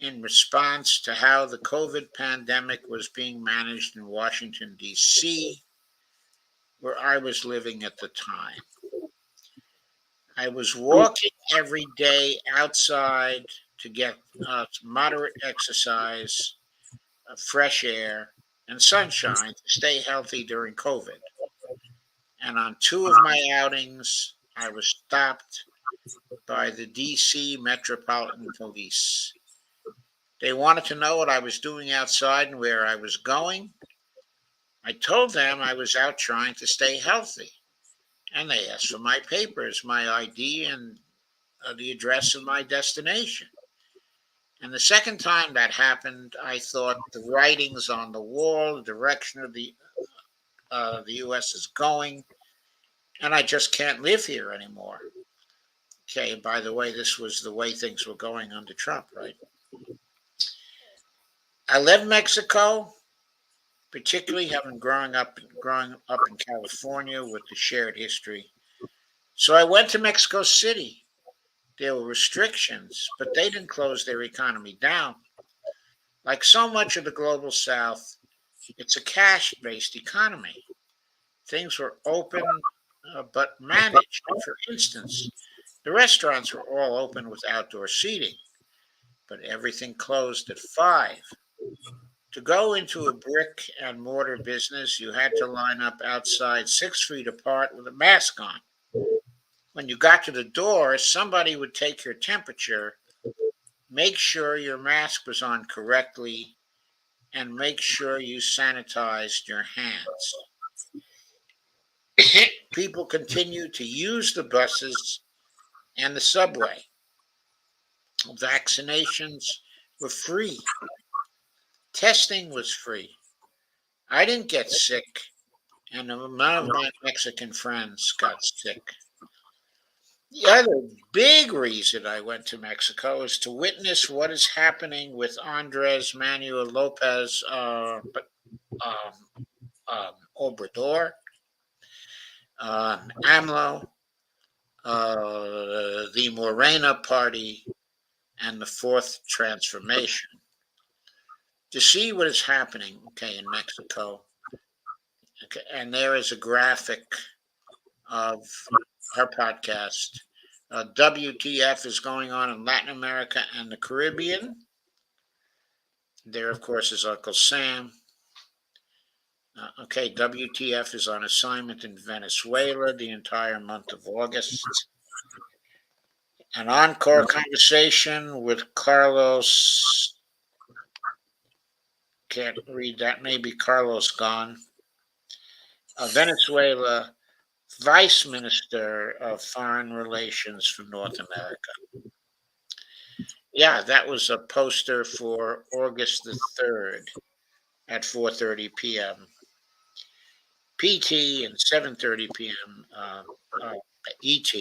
in response to how the COVID pandemic was being managed in Washington, D.C., where I was living at the time. I was walking every day outside to get moderate exercise, fresh air, and sunshine to stay healthy during COVID. And on two of my outings, I was stopped by the DC Metropolitan Police. They wanted to know what I was doing outside and where I was going. I told them I was out trying to stay healthy. And they asked for my papers, my ID, and the address of my destination. And the second time that happened, I thought the writings on the wall, the direction of the U.S. is going, and I just can't live here anymore. Okay, by the way, this was the way things were going under Trump, right? I left Mexico, particularly having growing up in California with the shared history. So I went to Mexico City. There were restrictions, but they didn't close their economy down. Like so much of the global South, it's a cash-based economy. Things were open, but managed. For instance, the restaurants were all open with outdoor seating, but everything closed at 5. To go into a brick and mortar business, you had to line up outside 6 feet apart with a mask on. When you got to the door, somebody would take your temperature, make sure your mask was on correctly, and make sure you sanitized your hands. People continued to use the buses and the subway. Vaccinations were free. Testing was free. I didn't get sick, and none of my Mexican friends got sick. The other big reason I went to Mexico is to witness what is happening with Andres Manuel Lopez Obrador, AMLO, the Morena Party, and the Fourth Transformation. To see what is happening, in Mexico. Okay, and there is a graphic of our podcast. WTF is going on in Latin America and the Caribbean. There, of course, is Uncle Sam. WTF is on assignment in Venezuela the entire month of August. An encore conversation with Carlos. Can't read that. Maybe Carlos gone. Venezuela Vice Minister of Foreign Relations for North America. Yeah, that was a poster for August the 3rd. at 4:30 p.m. PT and 7:30 p.m. ET.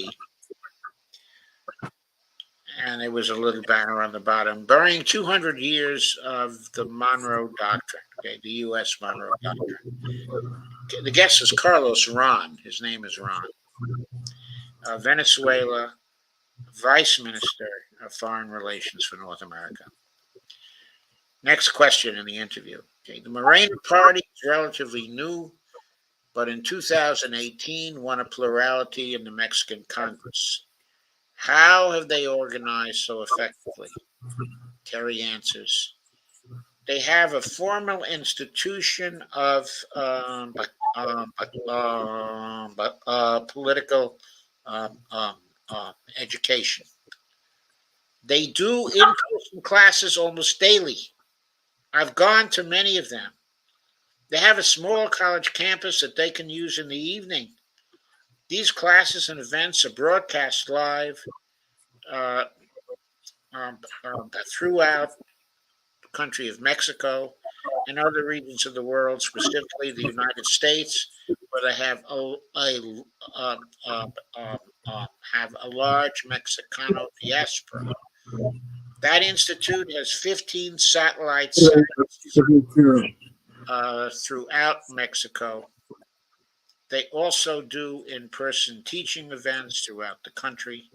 And there was a little banner on the bottom, burying 200 years of the Monroe Doctrine, okay, the U.S. Monroe Doctrine. Okay, the guest is Carlos Ron. His name is Ron. Venezuela, Vice Minister of Foreign Relations for North America. Next question in the interview. Okay, the Morena Party is relatively new, but in 2018 won a plurality in the Mexican Congress. How have they organized so effectively? Terry answers, they have a formal institution of political education. They do in-person classes almost daily. I've gone to many of them. They have a small college campus that they can use in the evening. These classes and events are broadcast live uh, um, throughout the country of Mexico and other regions of the world, specifically the United States, where they have um, um, um, have a large Mexicano diaspora. That institute has 15 satellite sites throughout Mexico. They also do in-person teaching events throughout the country.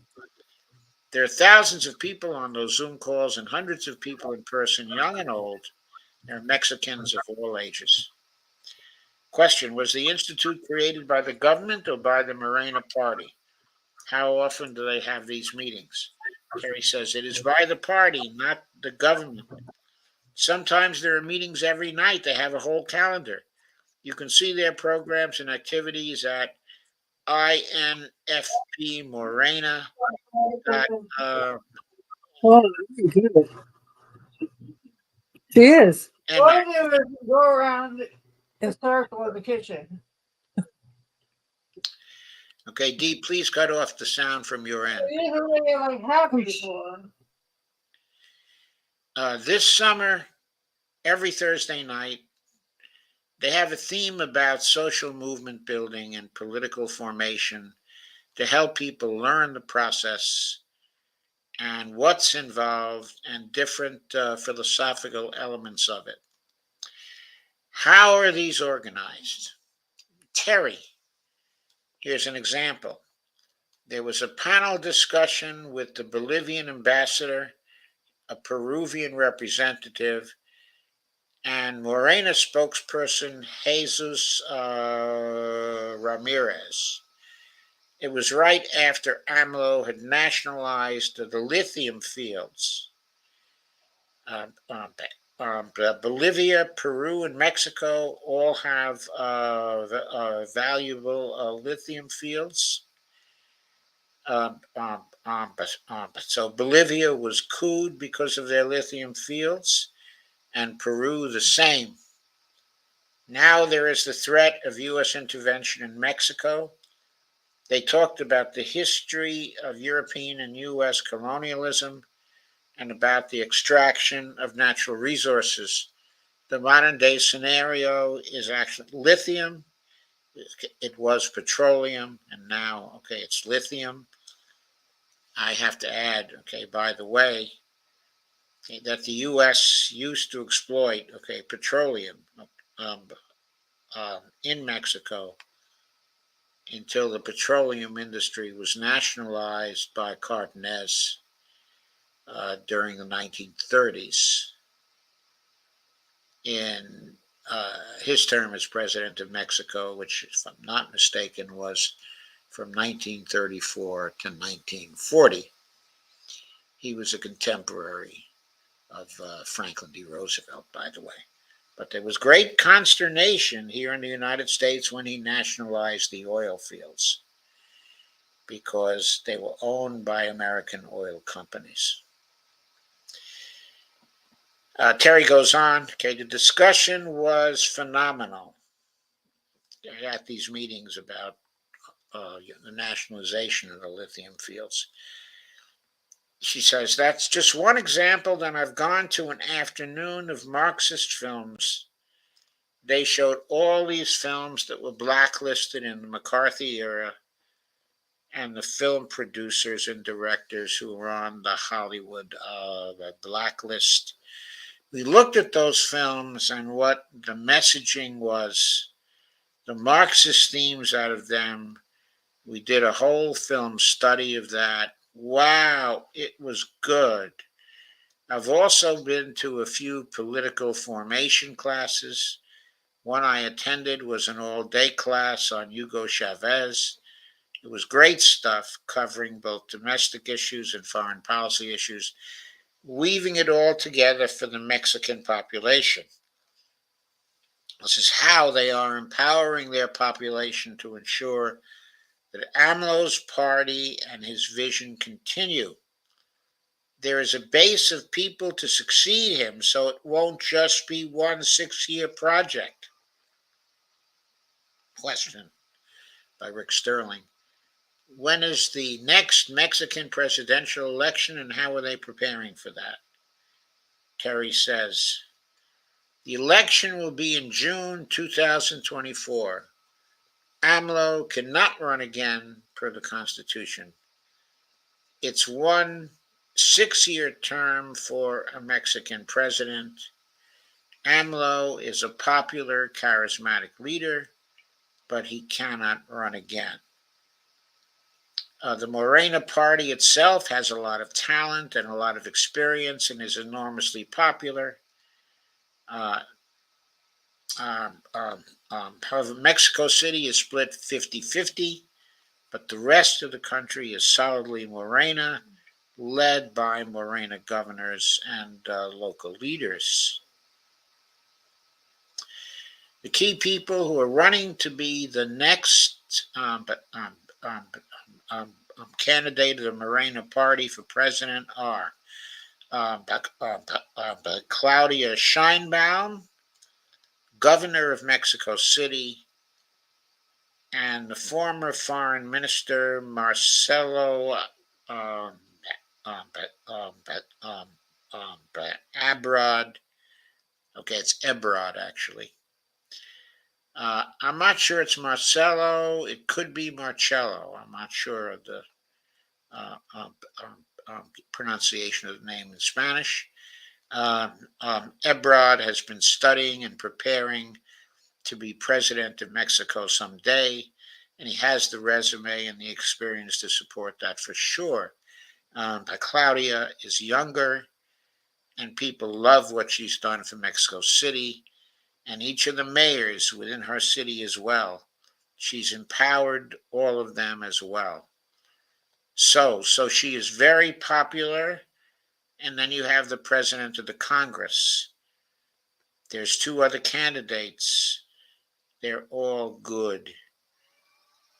There are thousands of people on those Zoom calls and hundreds of people in person, young and old. They're Mexicans of all ages. Question, was the institute created by the government or by the Morena Party? How often do they have these meetings? Kerry says it is by the party, not the government. Sometimes there are meetings every night. They have a whole calendar. You can see their programs and activities at infpmorena. Uh, Oh, good. She is. Why do we go around in circle in the kitchen? okay, Dee, please cut off the sound from your end. Usually like half people. This summer, every Thursday night, they have a theme about social movement building and political formation to help people learn the process and what's involved and different philosophical elements of it. How are these organized? Terry, here's an example. There was a panel discussion with the Bolivian ambassador, a Peruvian representative, and Morena spokesperson Jesus Ramirez. It was right after AMLO had nationalized the lithium fields. Bolivia, Peru, and Mexico all have valuable lithium fields. So Bolivia was cooed because of their lithium fields, and Peru the same. Now there is the threat of U.S. intervention in Mexico. They talked about the history of European and U.S. colonialism and about the extraction of natural resources. The modern day scenario is actually lithium. It was petroleum, and now, okay, it's lithium. I have to add, okay, by the way, okay, that the U.S. used to exploit, okay, petroleum um, in Mexico until the petroleum industry was nationalized by Cardenas during the 1930s. In his term as president of Mexico, which, if I'm not mistaken, was from 1934 to 1940. He was a contemporary of Franklin D. Roosevelt, by the way. But there was great consternation here in the United States when he nationalized the oil fields because they were owned by American oil companies. Terry goes on, okay, the discussion was phenomenal at these meetings about the nationalization of the lithium fields. She says, that's just one example. Then I've gone to an afternoon of Marxist films they showed all these films that were blacklisted in the McCarthy era, and the film producers and directors who were on the Hollywood the blacklist. We looked at those films and what the messaging was, the Marxist themes out of them. We did a whole film study of that. Wow, it was good. I've also been to a few political formation classes. One I attended was an all-day class on Hugo Chavez. It was great stuff covering both domestic issues and foreign policy issues, weaving it all together for the Mexican population. This is how they are empowering their population to ensure that AMLO's party and his vision continue. There is a base of people to succeed him, so it won't just be one 6-year project. Question by Rick Sterling. When is the next Mexican presidential election and how are they preparing for that? Terry says, the election will be in June 2024. AMLO cannot run again per the Constitution. It's one 6-year term for a Mexican president. AMLO is a popular, charismatic leader, but he cannot run again. The Morena party itself has a lot of talent and a lot of experience and is enormously popular. However, Mexico City is split 50-50, but the rest of the country is solidly Morena, led by Morena governors and local leaders. The key people who are running to be the next candidate of the Morena Party for president are Claudia Sheinbaum, governor of Mexico City, and the former foreign minister Marcelo Ebrard. Okay, it's Ebrard actually. I'm not sure it's Marcelo. It could be Marcello. I'm not sure of the pronunciation of the name in Spanish. Ebrard has been studying and preparing to be president of Mexico someday, and he has the resume and the experience to support that for sure. Claudia is younger, and people love what she's done for Mexico City, and each of the mayors within her city as well. She's empowered all of them as well. So she is very popular, and then you have the president of the Congress. There's 2 other candidates. They're all good.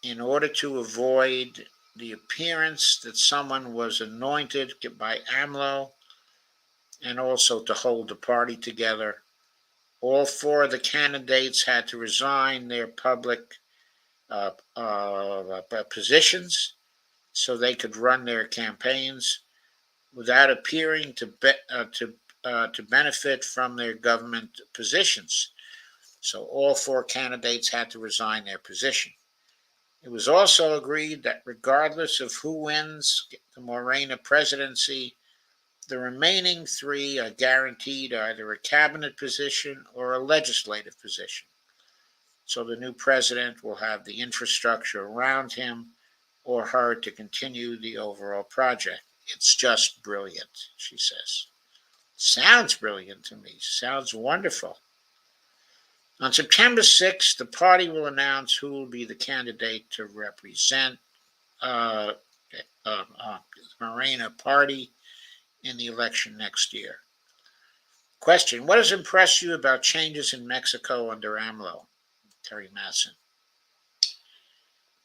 In order to avoid the appearance that someone was anointed by AMLO, and also to hold the party together, all 4 of the candidates had to resign their public positions so they could run their campaigns without appearing to benefit from their government positions. So all 4 candidates had to resign their position. It was also agreed that regardless of who wins the Morena presidency, the remaining 3 are guaranteed either a cabinet position or a legislative position. So the new president will have the infrastructure around him or her to continue the overall project. It's just brilliant, she says. Sounds brilliant to me. Sounds wonderful. On September 6th, the party will announce who will be the candidate to represent the Morena Party in the election next year. Question, what has impressed you about changes in Mexico under AMLO? Terry Masson.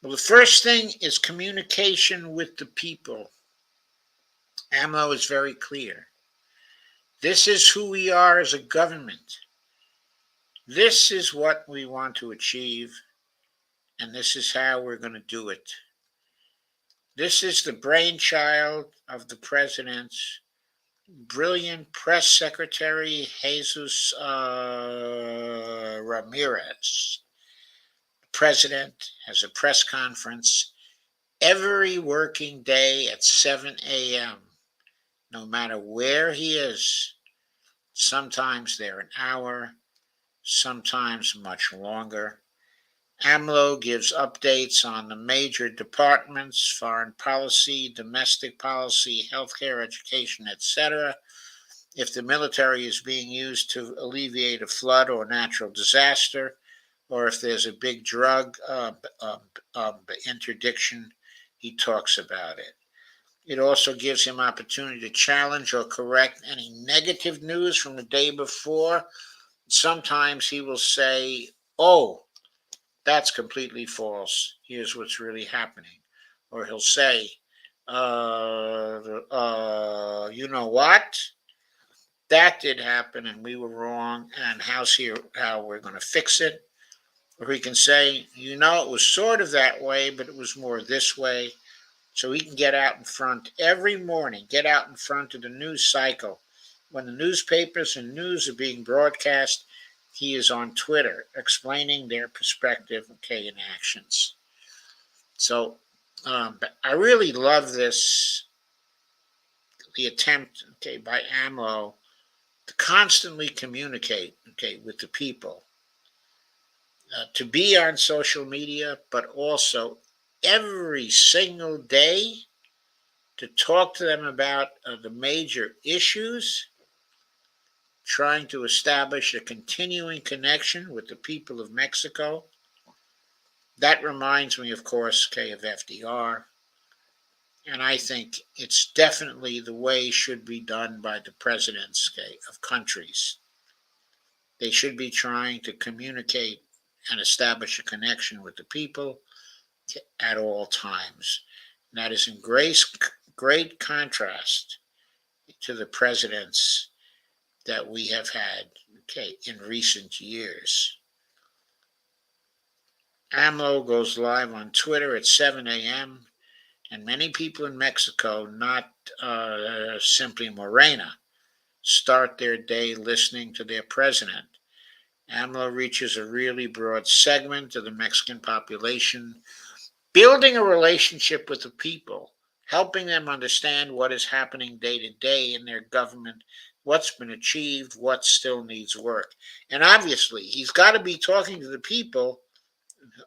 Well, the first thing is communication with the people. AMLO is very clear. This is who we are as a government. This is what we want to achieve, and this is how we're going to do it. This is the brainchild of the presidents brilliant press secretary Jesus Ramirez. The president has a press conference every working day at 7 a.m., no matter where he is. Sometimes they're an hour, sometimes much longer. AMLO gives updates on the major departments: foreign policy, domestic policy, healthcare, education, etc. If the military is being used to alleviate a flood or natural disaster, or if there's a big drug interdiction, he talks about it. It also gives him opportunity to challenge or correct any negative news from the day before. Sometimes he will say, "Oh, that's completely false. Here's what's really happening." Or he'll say, you know what? That did happen and we were wrong, and how we're going to fix it. Or he can say, it was sort of that way, but it was more this way. So he can get out in front every morning, get out in front of the news cycle. When the newspapers and news are being broadcast, he is on Twitter explaining their perspective, and actions. So I really love the attempt, by AMLO to constantly communicate, with the people, to be on social media, but also every single day to talk to them about the major issues, trying to establish a continuing connection with the people of Mexico. That reminds me, of course, of FDR. And I think it's definitely the way should be done by the presidents, of countries. They should be trying to communicate and establish a connection with the people at all times. And that is in great contrast to the presidents that we have had, in recent years. AMLO goes live on Twitter at 7 a.m., and many people in Mexico, not simply Morena, start their day listening to their president. AMLO reaches a really broad segment of the Mexican population, building a relationship with the people, helping them understand what is happening day to day in their government, what's been achieved, what still needs work. And obviously, he's got to be talking to the people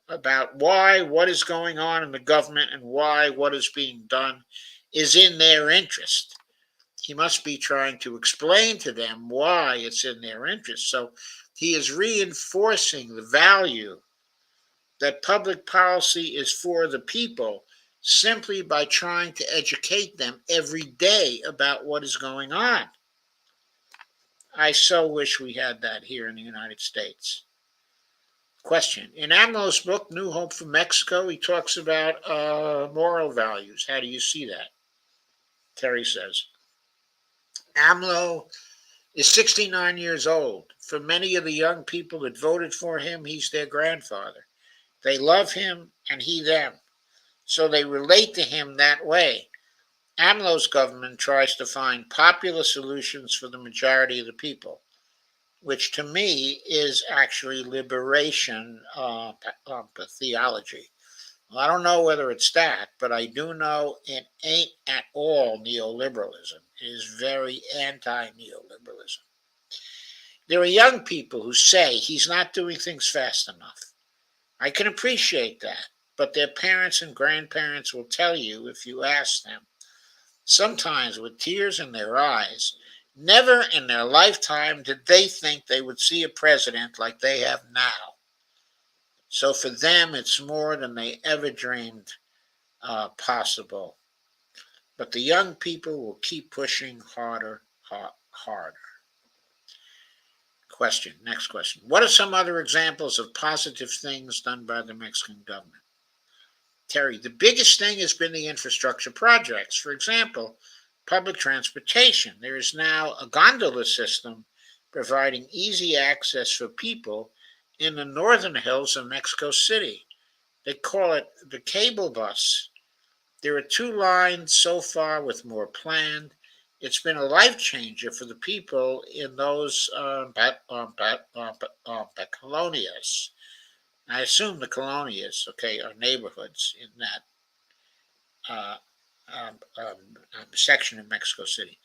about why what is going on in the government and why what is being done is in their interest. He must be trying to explain to them why it's in their interest. So he is reinforcing the value that public policy is for the people simply by trying to educate them every day about what is going on. I so wish we had that here in the United States. Question. In AMLO's book, New Hope for Mexico, he talks about moral values. How do you see that? Terry says, AMLO is 69 years old. For many of the young people that voted for him, he's their grandfather. They love him and he them. So they relate to him that way. AMLO's government tries to find popular solutions for the majority of the people, which to me is actually liberation theology. Well, I don't know whether it's that, but I do know it ain't at all neoliberalism. It is very anti-neoliberalism. There are young people who say he's not doing things fast enough. I can appreciate that, but their parents and grandparents will tell you if you ask them, sometimes with tears in their eyes, never in their lifetime did they think they would see a president like they have now. So for them, it's more than they ever dreamed possible. But the young people will keep pushing harder, harder. Next question. What are some other examples of positive things done by the Mexican government? Terry, the biggest thing has been the infrastructure projects. For example, public transportation. There is now a gondola system providing easy access for people in the northern hills of Mexico City. They call it the cable bus. There are 2 lines so far with more planned. It's been a life changer for the people in those colonias. I assume the colonias, okay, are neighborhoods in that uh, section of Mexico City.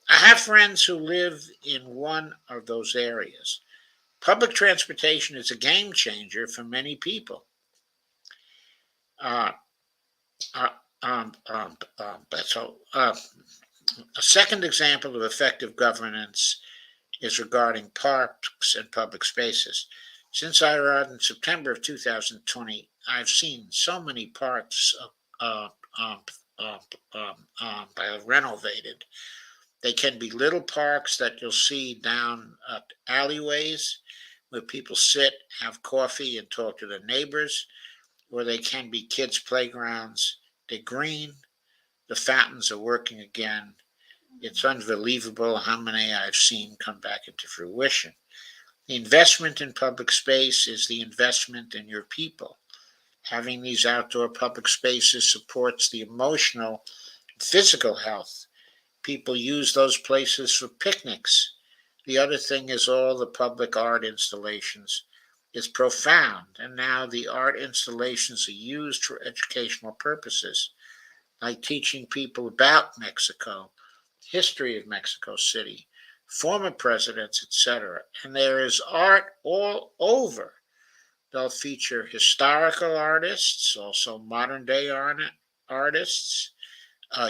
I have friends who live in one of those areas. Public transportation is a game changer for many people. Uh, uh, so, a second example of effective governance is regarding parks and public spaces. Since I arrived in September of 2020, I've seen so many parks uh, um, um, renovated. They can be little parks that you'll see down alleyways where people sit, have coffee, and talk to their neighbors, or they can be kids' playgrounds. They're green, the fountains are working again. It's unbelievable how many I've seen come back into fruition. The investment in public space is the investment in your people. Having these outdoor public spaces supports the emotional and physical health. People use those places for picnics. The other thing is all the public art installations is profound, and now the art installations are used for educational purposes, like teaching people about Mexico, history of Mexico City, former presidents, etc. And there is art all over. They'll feature historical artists, also modern day artists,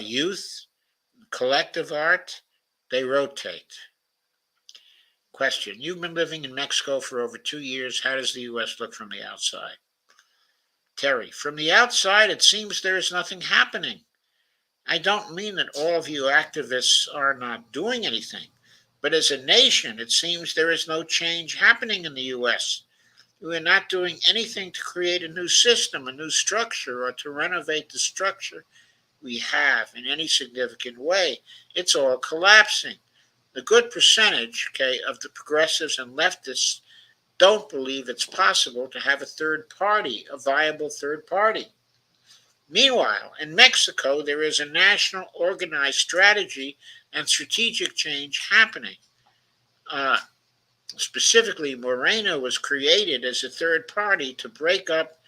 youth, collective art. They rotate. Question. You've been living in Mexico for over 2 years. How does the U.S. look from the outside? Terry. From the outside, it seems there is nothing happening. I don't mean that all of you activists are not doing anything, but as a nation, it seems there is no change happening in the U.S. We are not doing anything to create a new system, a new structure, or to renovate the structure we have in any significant way. It's all collapsing. The good percentage, okay, of the progressives and leftists don't believe it's possible to have a third party, a viable third party. Meanwhile, in Mexico, there is a national organized strategy and strategic change happening. Uh, Specifically, Morena was created as a third party to break up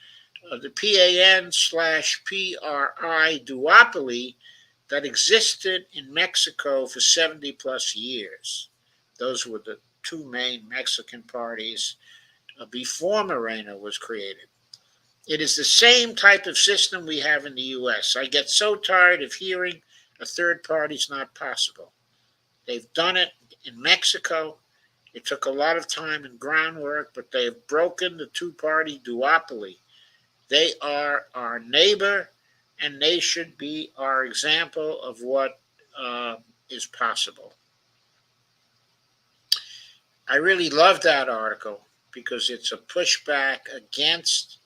the PAN/PRI duopoly that existed in Mexico for 70 plus years. Those were the two main Mexican parties before Morena was created. It is the same type of system we have in the US. I get so tired of hearing a third party is not possible. They've done it in Mexico. It took a lot of time and groundwork, but they have broken the two party duopoly. They are our neighbor, and they should be our example of what is possible. I really love that article because it's a pushback against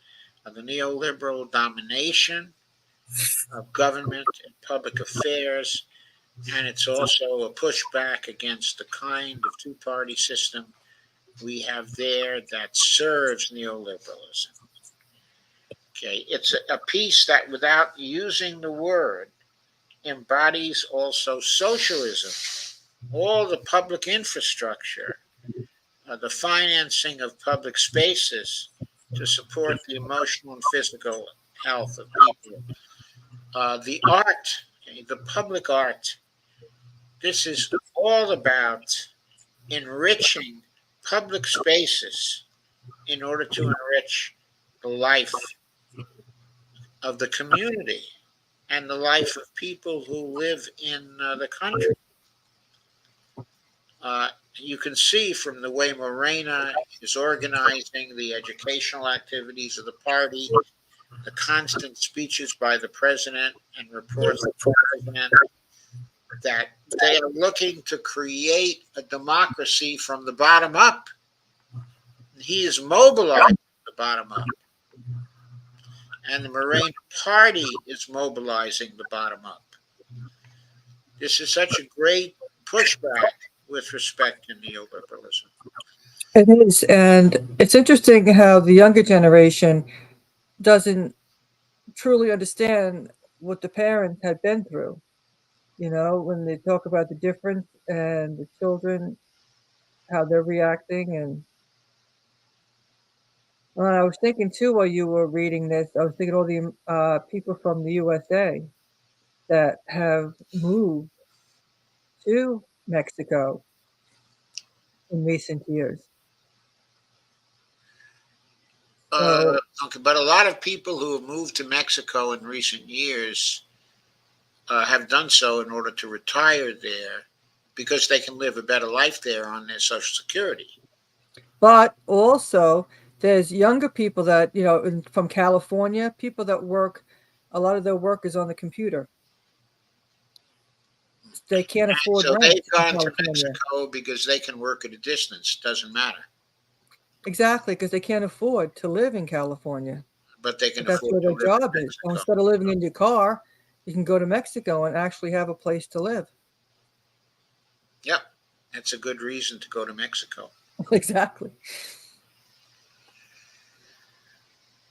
the neoliberal domination of government and public affairs, and it's also a pushback against the kind of two party system we have there that serves neoliberalism. Okay, it's a piece that, without using the word, embodies also socialism, all the public infrastructure, the financing of public spaces to support the emotional and physical health of people, the art, okay, the public art. This is all about enriching public spaces in order to enrich the life of the community and the life of people who live in the country. You can see from the way Morena is organizing the educational activities of the party, the constant speeches by the president and reports of the president, that they are looking to create a democracy from the bottom up. He is mobilizing the bottom up. And the Morena Party is mobilizing the bottom up. This is such a great pushback with respect to neoliberalism. It is, and it's interesting how the younger generation doesn't truly understand what the parents had been through. when they talk about the difference and the children, how they're reacting. And I was thinking too while you were reading this, I was thinking all the people from the USA that have moved to Mexico in recent years. So Okay, but a lot of people who have moved to Mexico in recent years have done so in order to retire there because they can live a better life there on their Social Security. but also, there's younger people that, from California, people that work, a lot of their work is on the computer. They can't And afford so rent they've in gone to California. Mexico because they can work at a distance. Doesn't matter, Exactly, because they can't afford to live in California. but they But can that's afford where to their live in job is. So Mexico. instead of living in your car, you can go to Mexico and actually have a place to live. Yep, that's a good reason to go to Mexico. Exactly.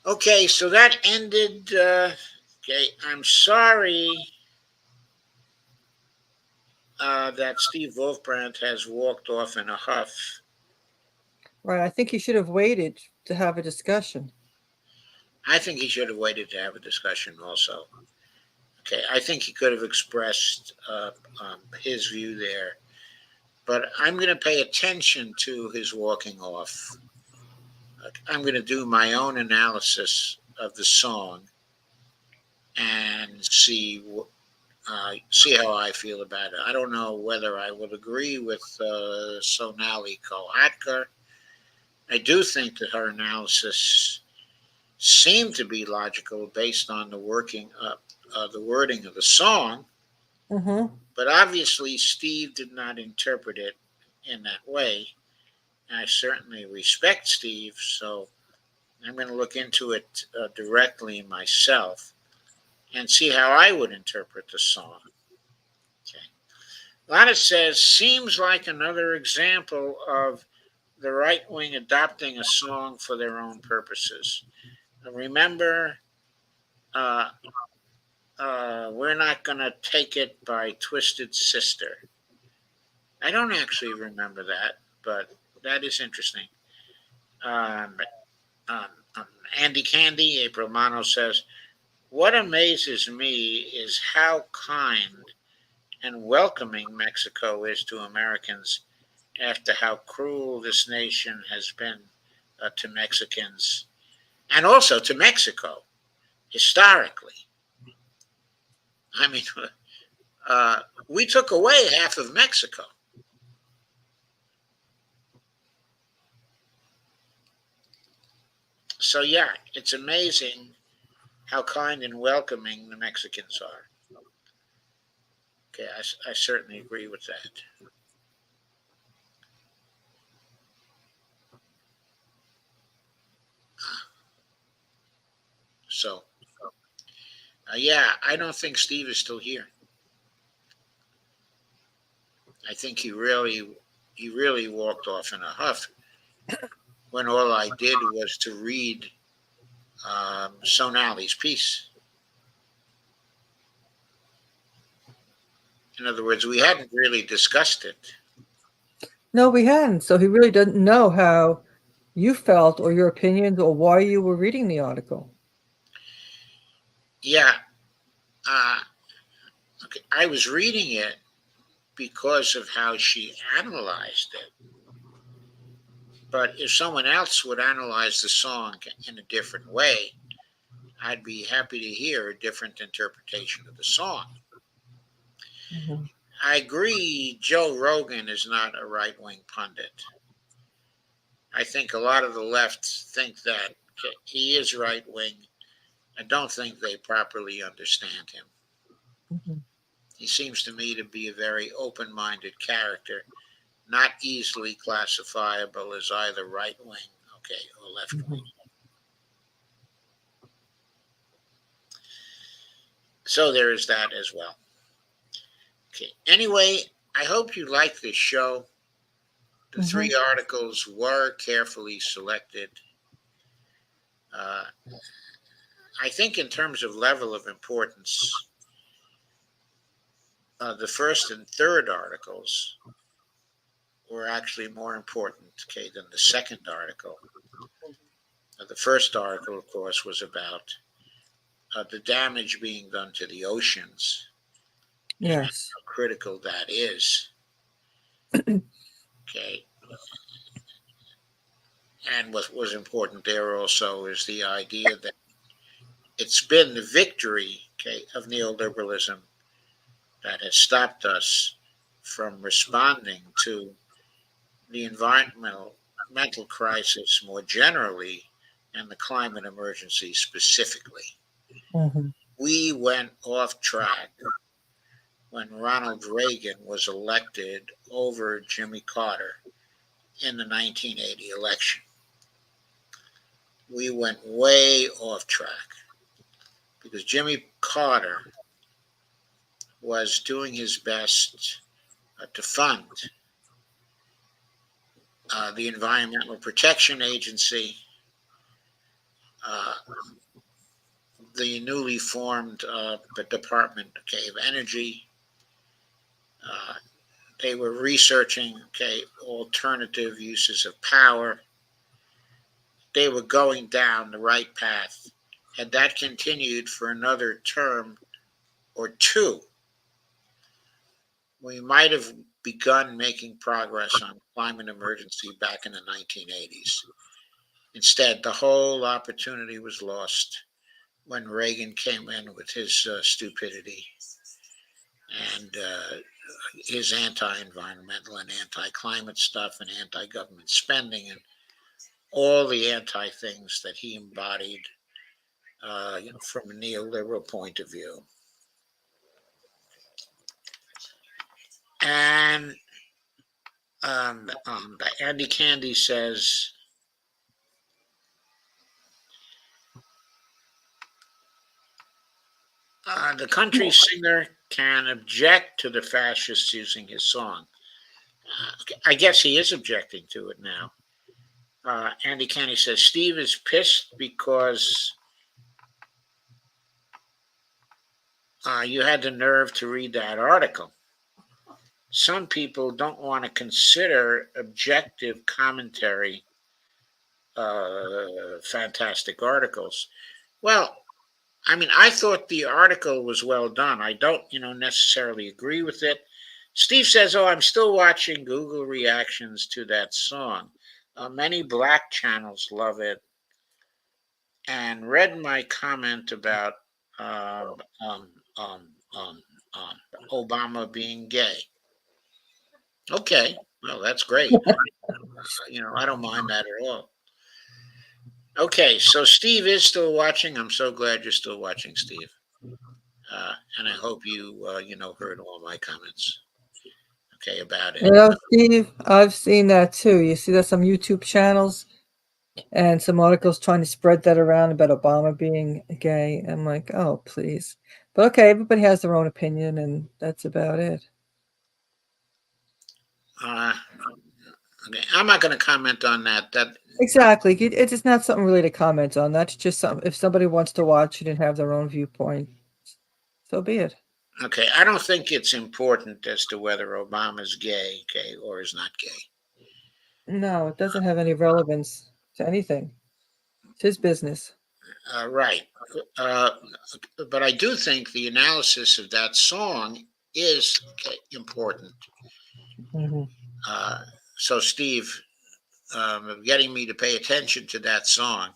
Okay, so that ended. Okay, I'm sorry that Steve Wolfbrandt has walked off in a huff. Right. I think he should have waited to have a discussion. I think he should have waited to have a discussion also. Okay, I think he could have expressed his view there, but I'm going to pay attention to his walking off. I'm going to do my own analysis of the song and see how I feel about it. I don't know whether I would agree with Sonali Kohatkar. I do think that her analysis seemed to be logical based on the wording of the song, Mm-hmm. but obviously Steve did not interpret it in that way. I certainly respect Steve, so I'm going to look into it directly myself and see how I would interpret the song. Okay. Lana says, seems like another example of the right wing adopting a song for their own purposes. Remember, uh, we're not going to take it by Twisted Sister. I don't actually remember that, but that is interesting. Um, um, um, Andy Candy, April Mano says, what amazes me is how kind and welcoming Mexico is to Americans after how cruel this nation has been to Mexicans and also to Mexico historically. I mean, we took away half of Mexico. So, yeah, it's amazing how kind and welcoming the Mexicans are. Okay, I certainly agree with that. So, yeah, I don't think Steve is still here. I think he really walked off in a huff when all I did was to read Sonali's piece. In other words, we hadn't really discussed it. No, we hadn't. So he really doesn't know how you felt or your opinions or why you were reading the article. Yeah, uh, okay. I was reading it because of how she analyzed it. But if someone else would analyze the song in a different way, I'd be happy to hear a different interpretation of the song. Mm-hmm. I agree, Joe Rogan is not a right wing pundit. I think a lot of the left think that he is right wing. I don't think they properly understand him. Mm-hmm. He seems to me to be a very open minded character, not easily classifiable as either right wing, okay, or left Mm-hmm. wing. So there is that as well. Okay. Anyway, I hope you like this show. The Mm-hmm. three articles were carefully selected. Uh, I think, in terms of level of importance, the first and third articles were actually more important, okay, than the second article. The first article, of course, was about the damage being done to the oceans and Yes. how critical that is. Okay. And what was important there also is the idea that it's been the victory, okay, of neoliberalism that has stopped us from responding to the environmental crisis more generally and the climate emergency specifically. Hmm. We went off track when Ronald Reagan was elected over Jimmy Carter in the 1980 election. We went way off track because Jimmy Carter was doing his best to fund the Environmental Protection Agency, uh, the newly formed Department of Energy. Uh, they were researching alternative uses of power. They were going down the right path. Had that continued for another term or two, we might have begun making progress on climate emergency back in the 1980s. Instead, the whole opportunity was lost when Reagan came in with his stupidity and his anti-environmental and anti-climate stuff and anti-government spending and all the anti-things that he embodied from a neoliberal point of view. And Andy Candy says, the country singer can object to the fascists using his song. I guess he is objecting to it now. Andy Candy says, Steve is pissed because you had the nerve to read that article. Some people don't want to consider objective commentary fantastic articles. Well, I mean, I thought the article was well done. I don't, necessarily agree with it. Steve says, "Oh, I'm still watching Google reactions to that song. Many black channels love it, and read my comment about um, um, um, um, Obama being gay." Okay, well, that's great. I don't mind that at all. Okay, so Steve is still watching. I'm so glad you're still watching, Steve. And I hope you, heard all my comments. Okay, about it. Steve, I've seen that too. You see that some YouTube channels and some articles trying to spread that around about Obama being gay. I'm like, oh, please. But okay, everybody has their own opinion, and that's about it. Uh, okay, I'm not going to comment on that. Exactly. It's not something really to comment on. That's just something. If somebody wants to watch it and have their own viewpoint, so be it. Okay, I don't think it's important as to whether Obama's gay, okay, or is not gay. No, it doesn't have any relevance to anything. It's his business. Right. Uh, but I do think the analysis of that song is important. Hmm. Uh, so, Steve, getting me to pay attention to that song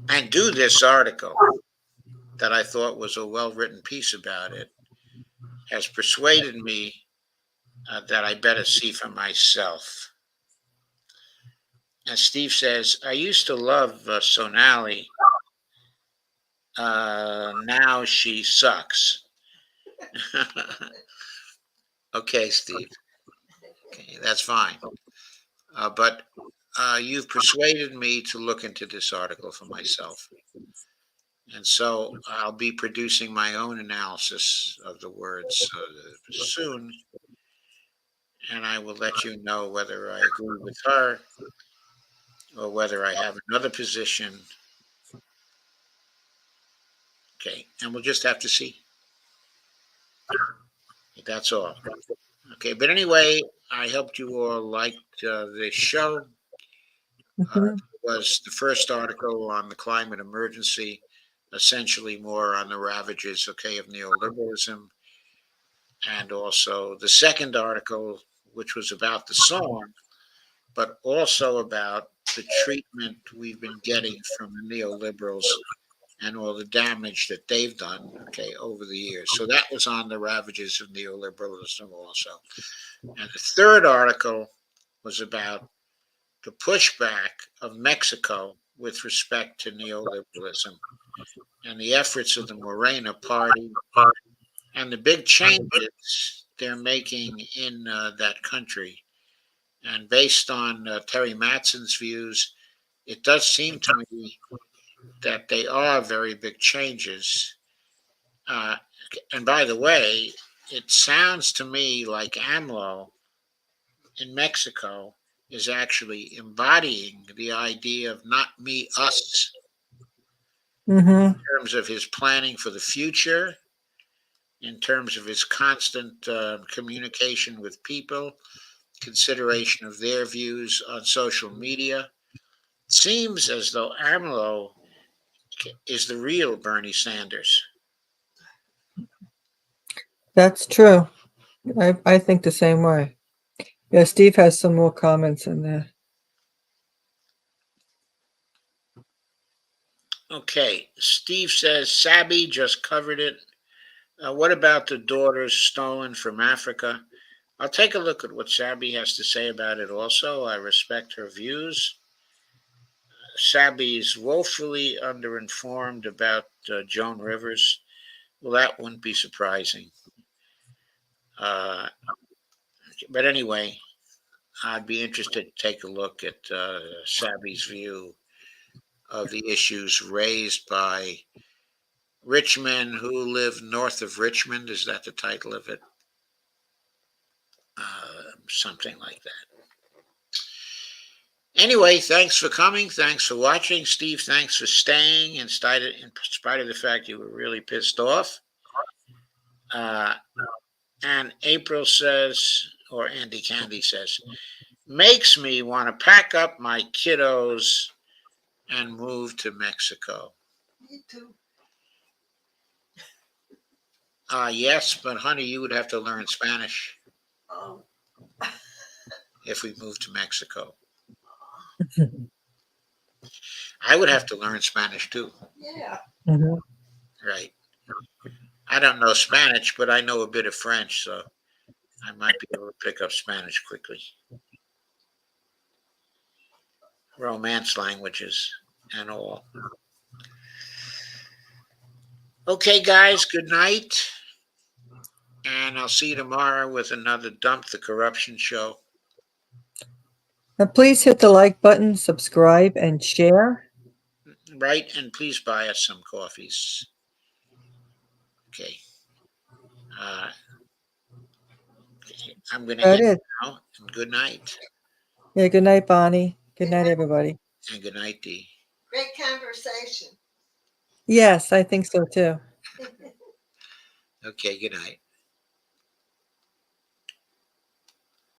and do this article that I thought was a well written piece about it has persuaded me that I better see for myself. As Steve says, I used to love Sonali. Now she sucks. Okay, Steve. Okay, that's fine. But you've persuaded me to look into this article for myself. And so I'll be producing my own analysis of the words soon. And I will let you know whether I agree with her or whether I have another position. Okay. And we'll just have to see. That's all. Okay, but anyway, I hope you all liked this show. Mhm. Was the first article on the climate emergency, essentially more on the ravages, okay, of neoliberalism, and also the second article, which was about the song, but also about the treatment we've been getting from the neoliberals and all the damage that they've done, okay, over the years. So that was on the ravages of neoliberalism also. And the third article was about the pushback of Mexico with respect to neoliberalism and the efforts of the Morena Party and the big changes they're making in that country. And based on Terry Matson's views, it does seem to me that they are very big changes. Uh, and by the way, it sounds to me like AMLO in Mexico is actually embodying the idea of not me, us, Mhm. in terms of his planning for the future, in terms of his constant communication with people, consideration of their views on social media. It seems as though AMLO is the real Bernie Sanders. That's true. I think the same way. Yeah, Steve has some more comments in there. Okay, Steve says Sabi just covered it. What about the daughters stolen from Africa? I'll take a look at what Sabi has to say about it also. I respect her views. Sabi's woefully underinformed about Joan Rivers. Well, that wouldn't be surprising. Uh, but anyway, I'd be interested to take a look at Sabi's view of the issues raised by rich men who live north of Richmond. Is that the title of it? Something like that. Anyway, thanks for coming. Thanks for watching. Steve, thanks for staying in spite of the fact you were really pissed off. Uh, and April says, or Andy Candy says, makes me want to pack up my kiddos and move to Mexico. Me too. Yes, but honey, you would have to learn Spanish Oh, if we moved to Mexico. I would have to learn Spanish too. yeah. Mhm. Right. I don't know Spanish, but I know a bit of French, so I might be able to pick up Spanish quickly. Romance languages and all. Okay, guys, good night. And I'll see you tomorrow with another Dump the Corruption show. Now, please hit the like button, subscribe, and share. Right? And please buy us some coffees. Okay. Uh, I'm going to That end is. now. And good night. Yeah, good night, Bonnie. Good night, everybody. And good night, Dee. Great conversation. Yes, I think so too. Okay, good night.